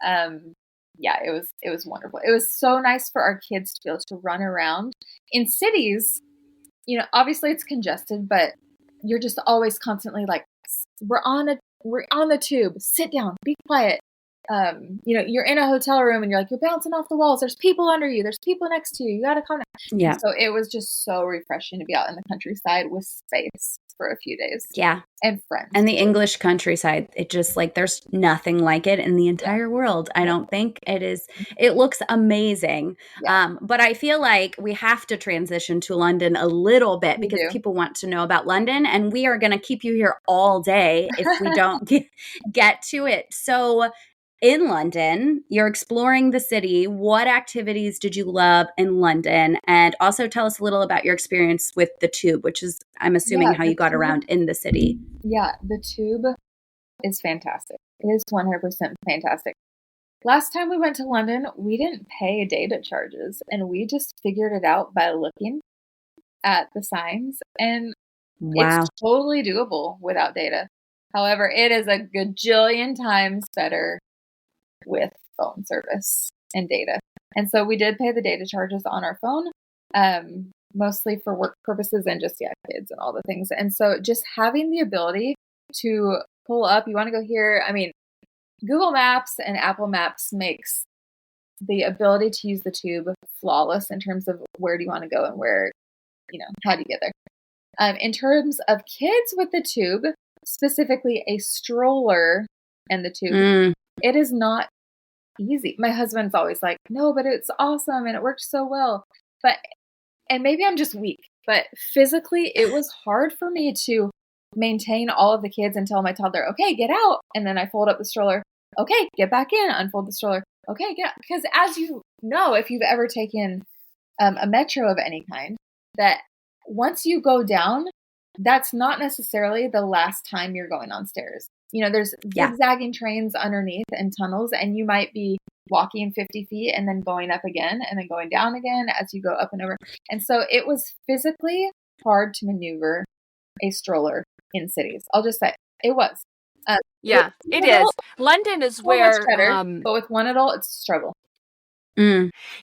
yeah, it was wonderful. It was so nice for our kids to be able to run around in cities. Obviously it's congested, but you're just always constantly like, we're on the tube, sit down, be quiet. you're in a hotel room and you're bouncing off the walls. There's people under you. There's people next to you. You got to come. Yeah. So it was just so refreshing to be out in the countryside with space for a few days. Yeah. And friends. And the English countryside, it just there's nothing like it in the entire world. I don't think it looks amazing. Yeah. But I feel like we have to transition to London a little bit because people want to know about London, and we are going to keep you here all day if we don't get to it. So in London, you're exploring the city. What activities did you love in London? And also tell us a little about your experience with the tube, which is, I'm assuming, how you got around in the city. Yeah, the tube is fantastic. It is 100% fantastic. Last time we went to London, we didn't pay data charges, and we just figured it out by looking at the signs. And it's totally doable without data. However, it is a gajillion times better with phone service and data. And so we did pay the data charges on our phone, mostly for work purposes and just, kids and all the things. And so just having the ability to pull up, you want to go here. I mean, Google Maps and Apple Maps makes the ability to use the tube flawless in terms of where do you want to go and where, how do you get there. In terms of kids with the tube, specifically a stroller and the tube, it is not easy. My husband's always like, no, but it's awesome and it worked so well. And maybe I'm just weak, but physically it was hard for me to maintain all of the kids and tell my toddler, okay, get out. And then I fold up the stroller. Okay, get back in, unfold the stroller. Okay, get out. Because as you know, if you've ever taken a metro of any kind, that once you go down, that's not necessarily the last time you're going on stairs. There's zigzagging trains underneath and tunnels, and you might be walking 50 feet and then going up again and then going down again as you go up and over. And so it was physically hard to maneuver a stroller in cities. I'll just say it was. It is. London is where, better, but with one adult, it's a struggle.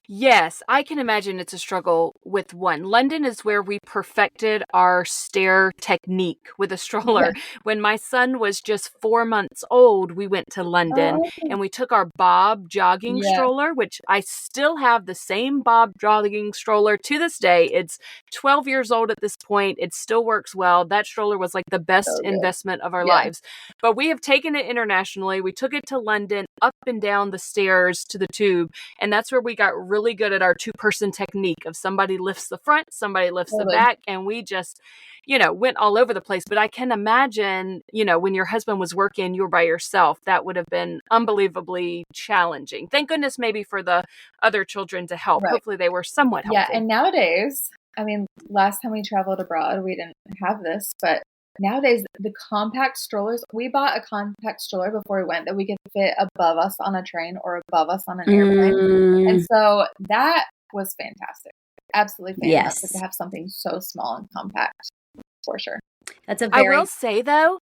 Yes, I can imagine it's a struggle with one. London is where we perfected our stair technique with a stroller. Yeah. When my son was just 4 months old, we went to London and we took our Bob jogging stroller, which I still have the same Bob jogging stroller to this day. It's 12 years old at this point. It still works well. That stroller was like the best investment of our lives. But we have taken it internationally. We took it to London, up and down the stairs to the tube, and that's where we got really good at our two-person technique of somebody lifts the front, somebody lifts the back, and we just, went all over the place. But I can imagine, when your husband was working, you were by yourself, that would have been unbelievably challenging. Thank goodness maybe for the other children to help. Right. Hopefully they were somewhat helpful. Yeah, and nowadays, I mean, last time we traveled abroad, we didn't have this, but nowadays, the compact strollers, we bought a compact stroller before we went that we could fit above us on a train or above us on an airplane. And so that was fantastic. Absolutely fantastic to have something so small and compact, for sure. I will say, though,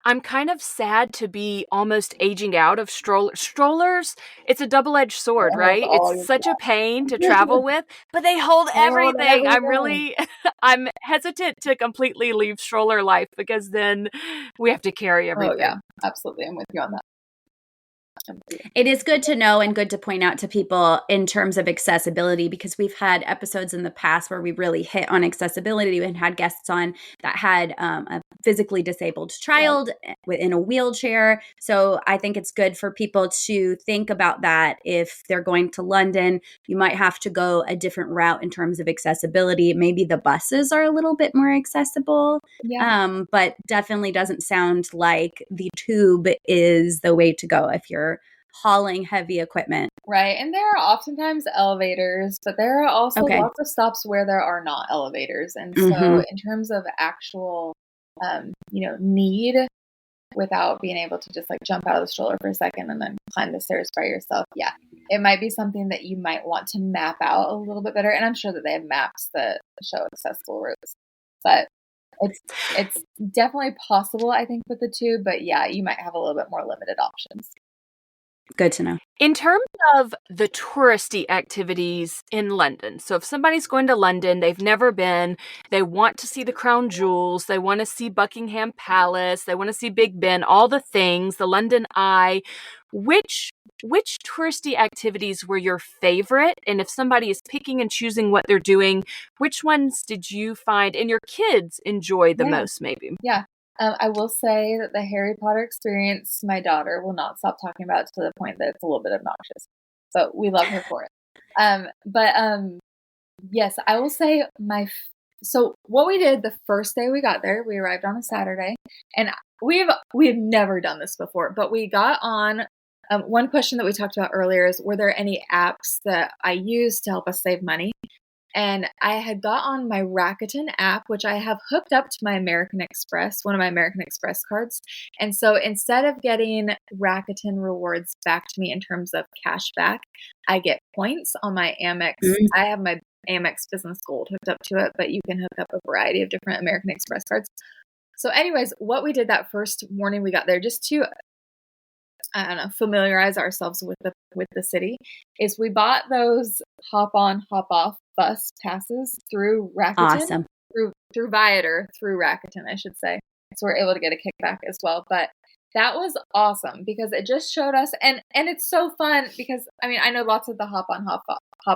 I'm kind of sad to be almost aging out of strollers. It's a double-edged sword, right? It's such a pain to travel with, but they hold everything. I'm hesitant to completely leave stroller life because then we have to carry everything. Oh, yeah, absolutely. I'm with you on that. It is good to know and good to point out to people in terms of accessibility, because we've had episodes in the past where we really hit on accessibility and had guests on that had a physically disabled child in a wheelchair. So I think it's good for people to think about that. If they're going to London, you might have to go a different route in terms of accessibility. Maybe the buses are a little bit more accessible, but definitely doesn't sound like the tube is the way to go if you're hauling heavy equipment. Right. And there are oftentimes elevators, but there are also lots of stops where there are not elevators. And so in terms of actual, need without being able to just jump out of the stroller for a second and then climb the stairs by yourself. Yeah. It might be something that you might want to map out a little bit better. And I'm sure that they have maps that show accessible routes, but it's definitely possible, I think, with the tube, but you might have a little bit more limited options. Good to know. In terms of the touristy activities in London, so if somebody's going to London, they've never been, they want to see the Crown Jewels, they want to see Buckingham Palace, they want to see Big Ben, all the things, the London Eye, which touristy activities were your favorite? And if somebody is picking and choosing what they're doing, which ones did you find and your kids enjoy the most, maybe? Yeah. I will say that the Harry Potter experience, my daughter will not stop talking about to the point that it's a little bit obnoxious, but we love her for it. Yes, I will say so what we did the first day we got there, we arrived on a Saturday, and we've never done this before, but we got on. One question that we talked about earlier is, were there any apps that I used to help us save money? And I had got on my Rakuten app, which I have hooked up to my American Express, one of my American Express cards. And so instead of getting Rakuten rewards back to me in terms of cash back, I get points on my Amex. I have my Amex Business Gold hooked up to it, but you can hook up a variety of different American Express cards. So anyways, what we did that first morning we got there, just to familiarize ourselves with the city, is we bought those hop on, hop off bus passes through Rakuten, Awesome. through Viator, through Rakuten, I should say. So we're able to get a kickback as well. But that was awesome because it just showed us, and it's so fun because, I mean, I know lots of the hop on, hop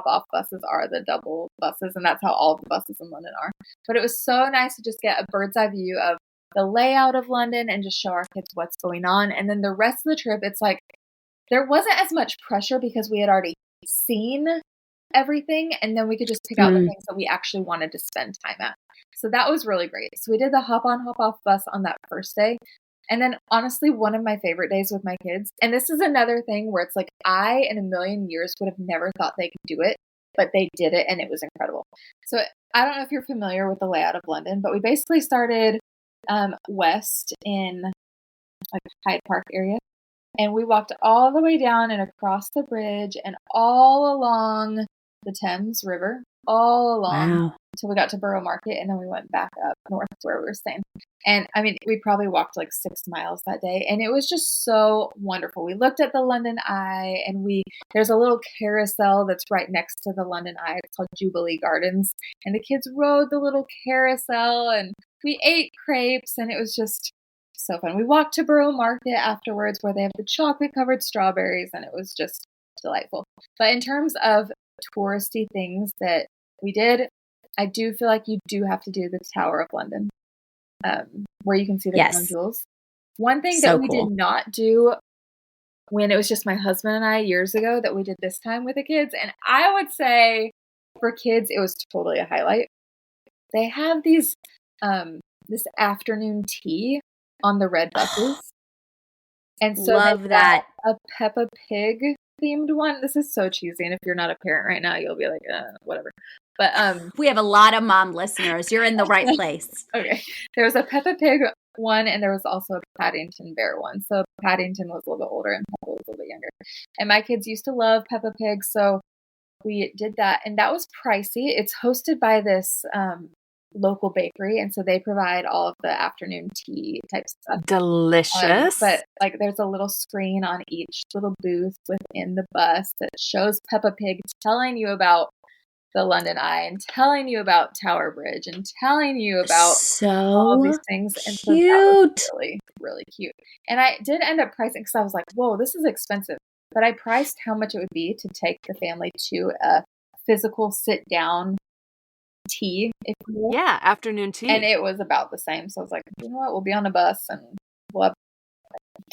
off buses are the double buses, and that's how all the buses in London are. But it was so nice to just get a bird's eye view of the layout of London and just show our kids what's going on. And then the rest of the trip, it's like there wasn't as much pressure because we had already seen everything, and then we could just pick out the things that we actually wanted to spend time at. So that was really great. So we did the hop on, hop off bus on that first day. And then honestly, one of my favorite days with my kids, and this is another thing where it's like I in a million years would have never thought they could do it, but they did it and it was incredible. So I don't know if you're familiar with the layout of London, but we basically started west in like Hyde Park area, and we walked all the way down and across the bridge and all along the Thames River, all along until we got to Borough Market, and then we went back up north to where we were staying. And I mean, we probably walked like 6 miles that day, and it was just so wonderful. We looked at the London Eye, and there's a little carousel that's right next to the London Eye. It's called Jubilee Gardens, and the kids rode the little carousel, and we ate crepes, and it was just so fun. We walked to Borough Market afterwards where they have the chocolate covered strawberries, and it was just delightful. But in terms of touristy things that we did, I do feel like you do have to do the Tower of London, where you can see the Crown Jewels. One thing that we did not do when it was just my husband and I years ago that we did this time with the kids, and I would say for kids it was totally a highlight. They have these this afternoon tea on the red buses. And so love that. A Peppa Pig themed one. This is so cheesy, and if you're not a parent right now, you'll be like, whatever. But we have a lot of mom listeners. You're in the right place. Okay. There was a Peppa Pig one, and there was also a Paddington Bear one. So Paddington was a little bit older and Peppa was a little bit younger. And my kids used to love Peppa Pig, so we did that, and that was pricey. It's hosted by this local bakery, and so they provide all of the afternoon tea type stuff. Delicious. But like there's a little screen on each little booth within the bus that shows Peppa Pig telling you about the London Eye and telling you about Tower Bridge and telling you about all of these things. And so that was really, really cute. And I did end up pricing because I was like, whoa, this is expensive. But I priced how much it would be to take the family to a physical sit down tea, if you will. Yeah, afternoon tea. And it was about the same. So I was like, you know what? We'll be on a bus and we'll have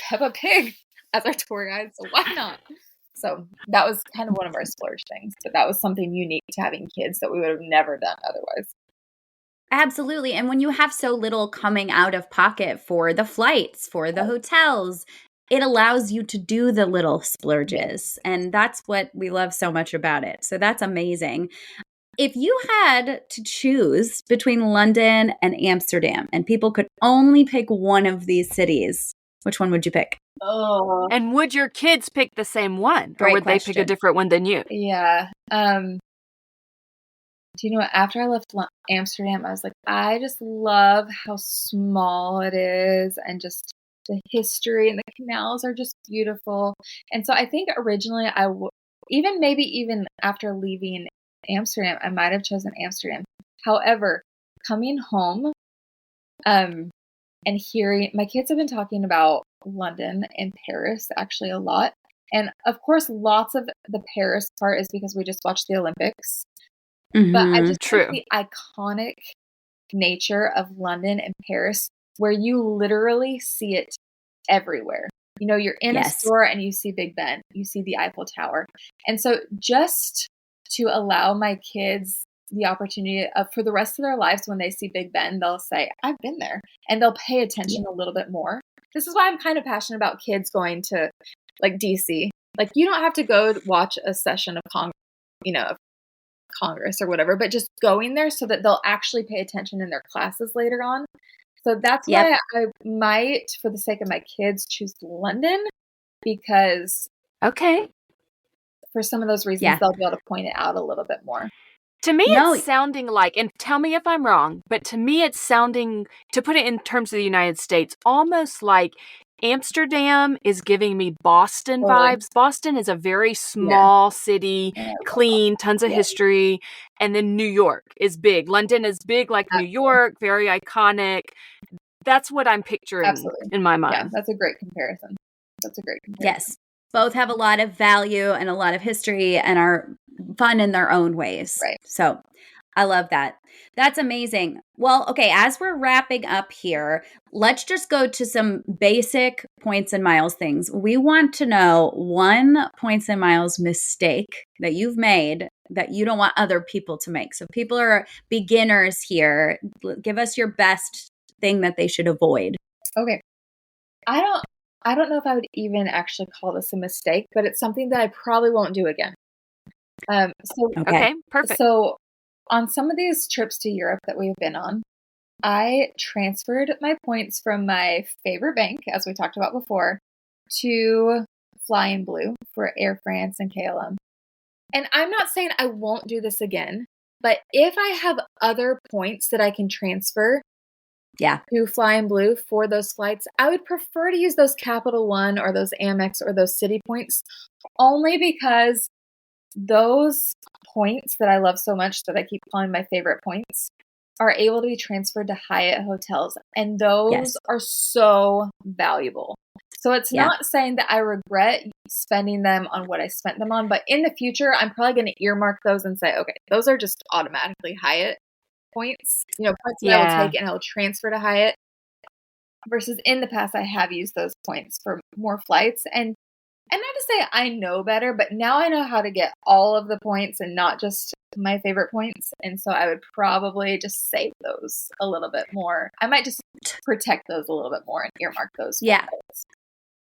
Peppa Pig as our tour guide. So why not? So that was kind of one of our splurge things. But that was something unique to having kids that we would have never done otherwise. Absolutely. And when you have so little coming out of pocket for the flights, for the hotels, it allows you to do the little splurges. And that's what we love so much about it. So that's amazing. If you had to choose between London and Amsterdam and people could only pick one of these cities, which one would you pick? Oh. And would your kids pick the same one? Great or would question. They pick a different one than you? Yeah. Do you know what? After I left Amsterdam, I was like, I just love how small it is and just the history, and the canals are just beautiful. And so I think originally even after leaving Amsterdam, I might have chosen Amsterdam. However, coming home, and hearing my kids have been talking about London and Paris actually a lot. And of course, lots of the Paris part is because we just watched the Olympics. But I just think the iconic nature of London and Paris, where you literally see it everywhere. You know, you're in a store and you see Big Ben, you see the Eiffel Tower. And so just to allow my kids the opportunity of, for the rest of their lives, when they see Big Ben, they'll say, I've been there, and they'll pay attention a little bit more. This is why I'm kind of passionate about kids going to like DC. Like, you don't have to go watch a session of Congress or whatever, but just going there so that they'll actually pay attention in their classes later on. So that's why I might, for the sake of my kids, choose London, because for some of those reasons, they'll be able to point it out a little bit more. To me, it's sounding like, and tell me if I'm wrong, but to me, it's sounding, to put it in terms of the United States, almost like Amsterdam is giving me Boston vibes. Boston is a very small city, clean, tons of history. And then New York is big. London is big like New York, very iconic. That's what I'm picturing in my mind. Yeah, that's a great comparison. Yes. Both have a lot of value and a lot of history and are fun in their own ways. Right. So I love that. That's amazing. Well, okay, as we're wrapping up here, let's just go to some basic points and miles things. We want to know one points and miles mistake that you've made that you don't want other people to make. So people are beginners here. Give us your best thing that they should avoid. Okay. I don't know if I would even actually call this a mistake, but it's something that I probably won't do again. Okay, perfect. So on some of these trips to Europe that we've been on, I transferred my points from my favorite bank, as we talked about before, to Flying Blue for Air France and KLM. And I'm not saying I won't do this again, but if I have other points that I can transfer to Flying Blue for those flights, I would prefer to use those Capital One or those Amex or those City points, only because those points that I love so much that I keep calling my favorite points are able to be transferred to Hyatt hotels. And those are so valuable. So it's not saying that I regret spending them on what I spent them on, but in the future, I'm probably going to earmark those and say, okay, those are just automatically Hyatt points, points that I will take and I will transfer to Hyatt, versus in the past, I have used those points for more flights. And not to say I know better, but now I know how to get all of the points and not just my favorite points. And so I would probably just save those a little bit more. I might just protect those a little bit more and earmark those. Points.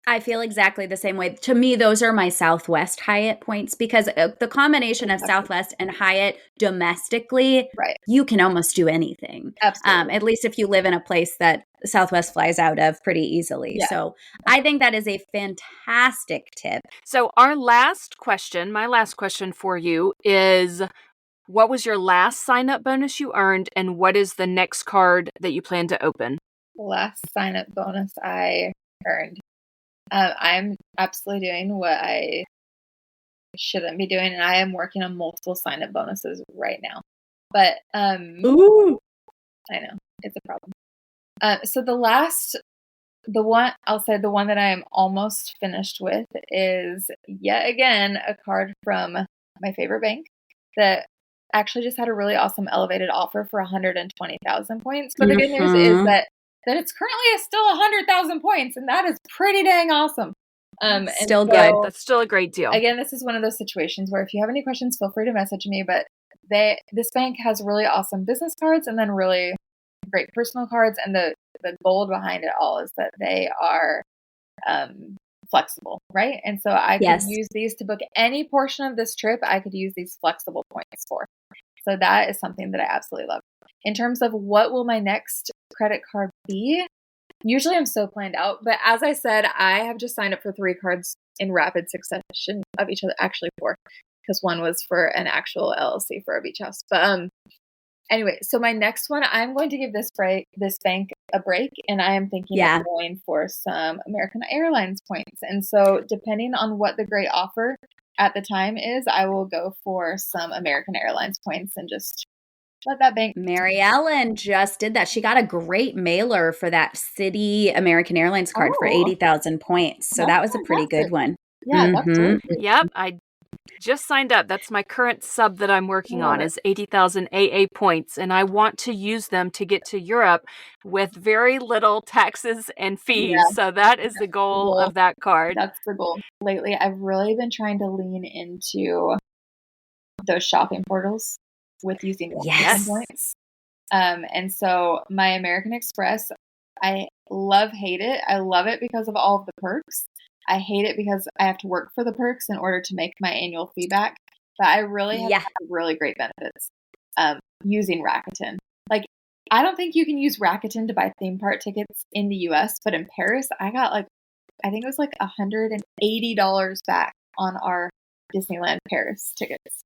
I feel exactly the same way. To me, those are my Southwest Hyatt points, because the combination of Southwest and Hyatt domestically, you can almost do anything. Absolutely. At least if you live in a place that Southwest flies out of pretty easily. Yeah. So I think that is a fantastic tip. So my last question for you is, what was your last sign-up bonus you earned, and what is the next card that you plan to open? The last sign-up bonus I earned. I'm absolutely doing what I shouldn't be doing, and I am working on multiple sign-up bonuses right now. But I know it's a problem. So the one that I am almost finished with is yet again a card from my favorite bank that actually just had a really awesome elevated offer for 120,000 points. But the good news is that it's currently still 100,000 points, and that is pretty dang awesome. Still good. That's still a great deal. Again, this is one of those situations where if you have any questions, feel free to message me. But this bank has really awesome business cards and then really great personal cards. And the gold behind it all is that they are flexible, right? And so I could use these to book any portion of this trip. I could use these flexible points for. So that is something that I absolutely love. In terms of what will my next credit card be, usually I'm so planned out. But as I said, I have just signed up for 3 cards in rapid succession of each other. Actually 4, because one was for an actual LLC for a beach house. But Anyway, so my next one, I'm going to give this bank a break, and I am thinking of going for some American Airlines points. And so depending on what the great offer at the time is, I will go for some American Airlines points and just let that bank. Mary Ellen just did that. She got a great mailer for that Citi American Airlines card for 80,000 points. So that was a pretty good one. Yeah, that's really good. Yep, I just signed up. That's my current sub that I'm working on is 80,000 AA points. And I want to use them to get to Europe with very little taxes and fees. Yeah. So that is the goal of that card. That's the goal. Lately, I've really been trying to lean into those shopping portals with using points. And so my American Express, I hate it. I love it because of all of the perks. I hate it because I have to work for the perks in order to make my annual fee back. But I really have really great benefits using Rakuten. Like, I don't think you can use Rakuten to buy theme park tickets in the US, but in Paris, I got I think it was $180 back on our Disneyland Paris tickets.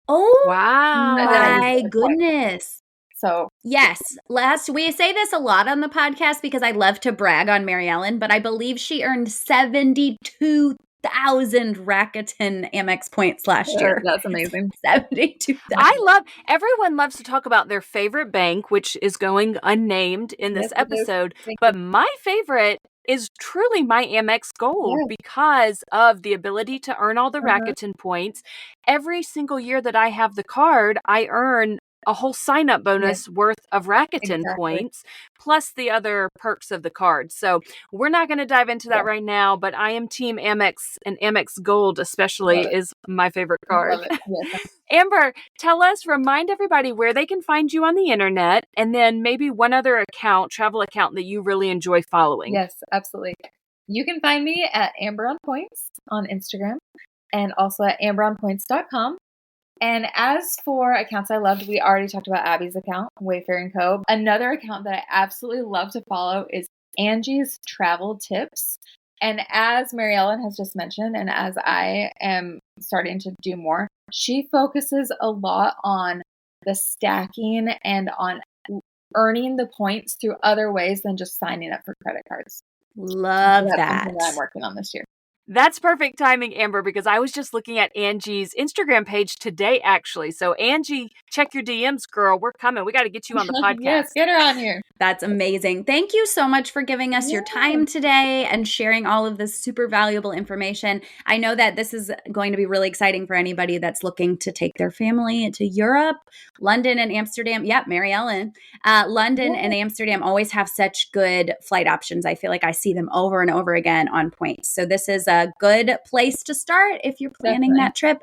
Oh, wow. My goodness. So yes, we say this a lot on the podcast because I love to brag on Mary Ellen, but I believe she earned 72,000 Rakuten Amex points last year. That's amazing. 72,000. Everyone loves to talk about their favorite bank, which is going unnamed in this episode, but my favorite is truly my Amex Gold because of the ability to earn all the Rakuten points. Every single year that I have the card, I earn a whole sign-up bonus worth of Rakuten points, plus the other perks of the card. So we're not going to dive into that right now, but I am Team Amex, and Amex Gold especially is my favorite card. Amber, remind everybody where they can find you on the internet, and then maybe one other travel account that you really enjoy following. Yes, absolutely. You can find me at Amber on Points on Instagram, and also at amberonpoints.com. And as for accounts I loved, we already talked about Abby's account, Wayfair & Co. Another account that I absolutely love to follow is Angie's Travel Tips. And as Mary Ellen has just mentioned, and as I am starting to do more, she focuses a lot on the stacking and on earning the points through other ways than just signing up for credit cards. Love that. That's something that I'm working on this year. That's perfect timing, Amber, because I was just looking at Angie's Instagram page today, actually. So, Angie, check your DMs, girl. We're coming. We got to get you on the podcast. Yes, get her on here. That's amazing. Thank you so much for giving us your time today and sharing all of this super valuable information. I know that this is going to be really exciting for anybody that's looking to take their family to Europe. London and Amsterdam. Yep, Mary Ellen. London and Amsterdam always have such good flight options. I feel like I see them over and over again on points. So this is a good place to start if you're planning that trip.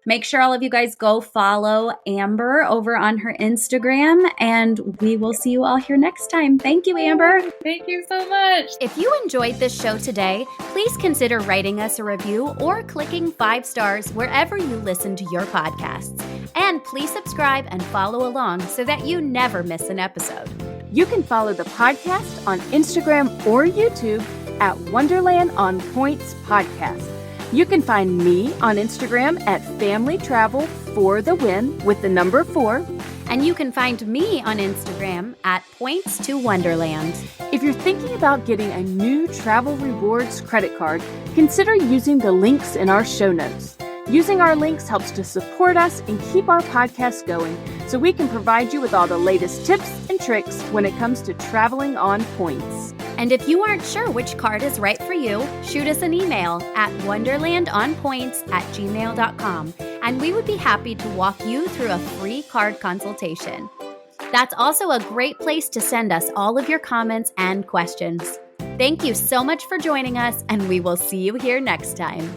Make sure all of you guys go follow Amber over on her Instagram, and we will see you all here next time. Thank you, Amber. Thank you so much. If you enjoyed this show today, please consider writing us a review or clicking 5 stars wherever you listen to your podcasts. And please subscribe and follow along so that you never miss an episode. You can follow the podcast on Instagram or YouTube at Wonderland on Points Podcast. You can find me on Instagram at Family Travel for the Win with the number 4. And you can find me on Instagram at Points to Wonderland. If you're thinking about getting a new travel rewards credit card, consider using the links in our show notes. Using our links helps to support us and keep our podcast going so we can provide you with all the latest tips and tricks when it comes to traveling on points. And if you aren't sure which card is right for you, shoot us an email at wonderlandonpoints@gmail.com, and we would be happy to walk you through a free card consultation. That's also a great place to send us all of your comments and questions. Thank you so much for joining us, and we will see you here next time.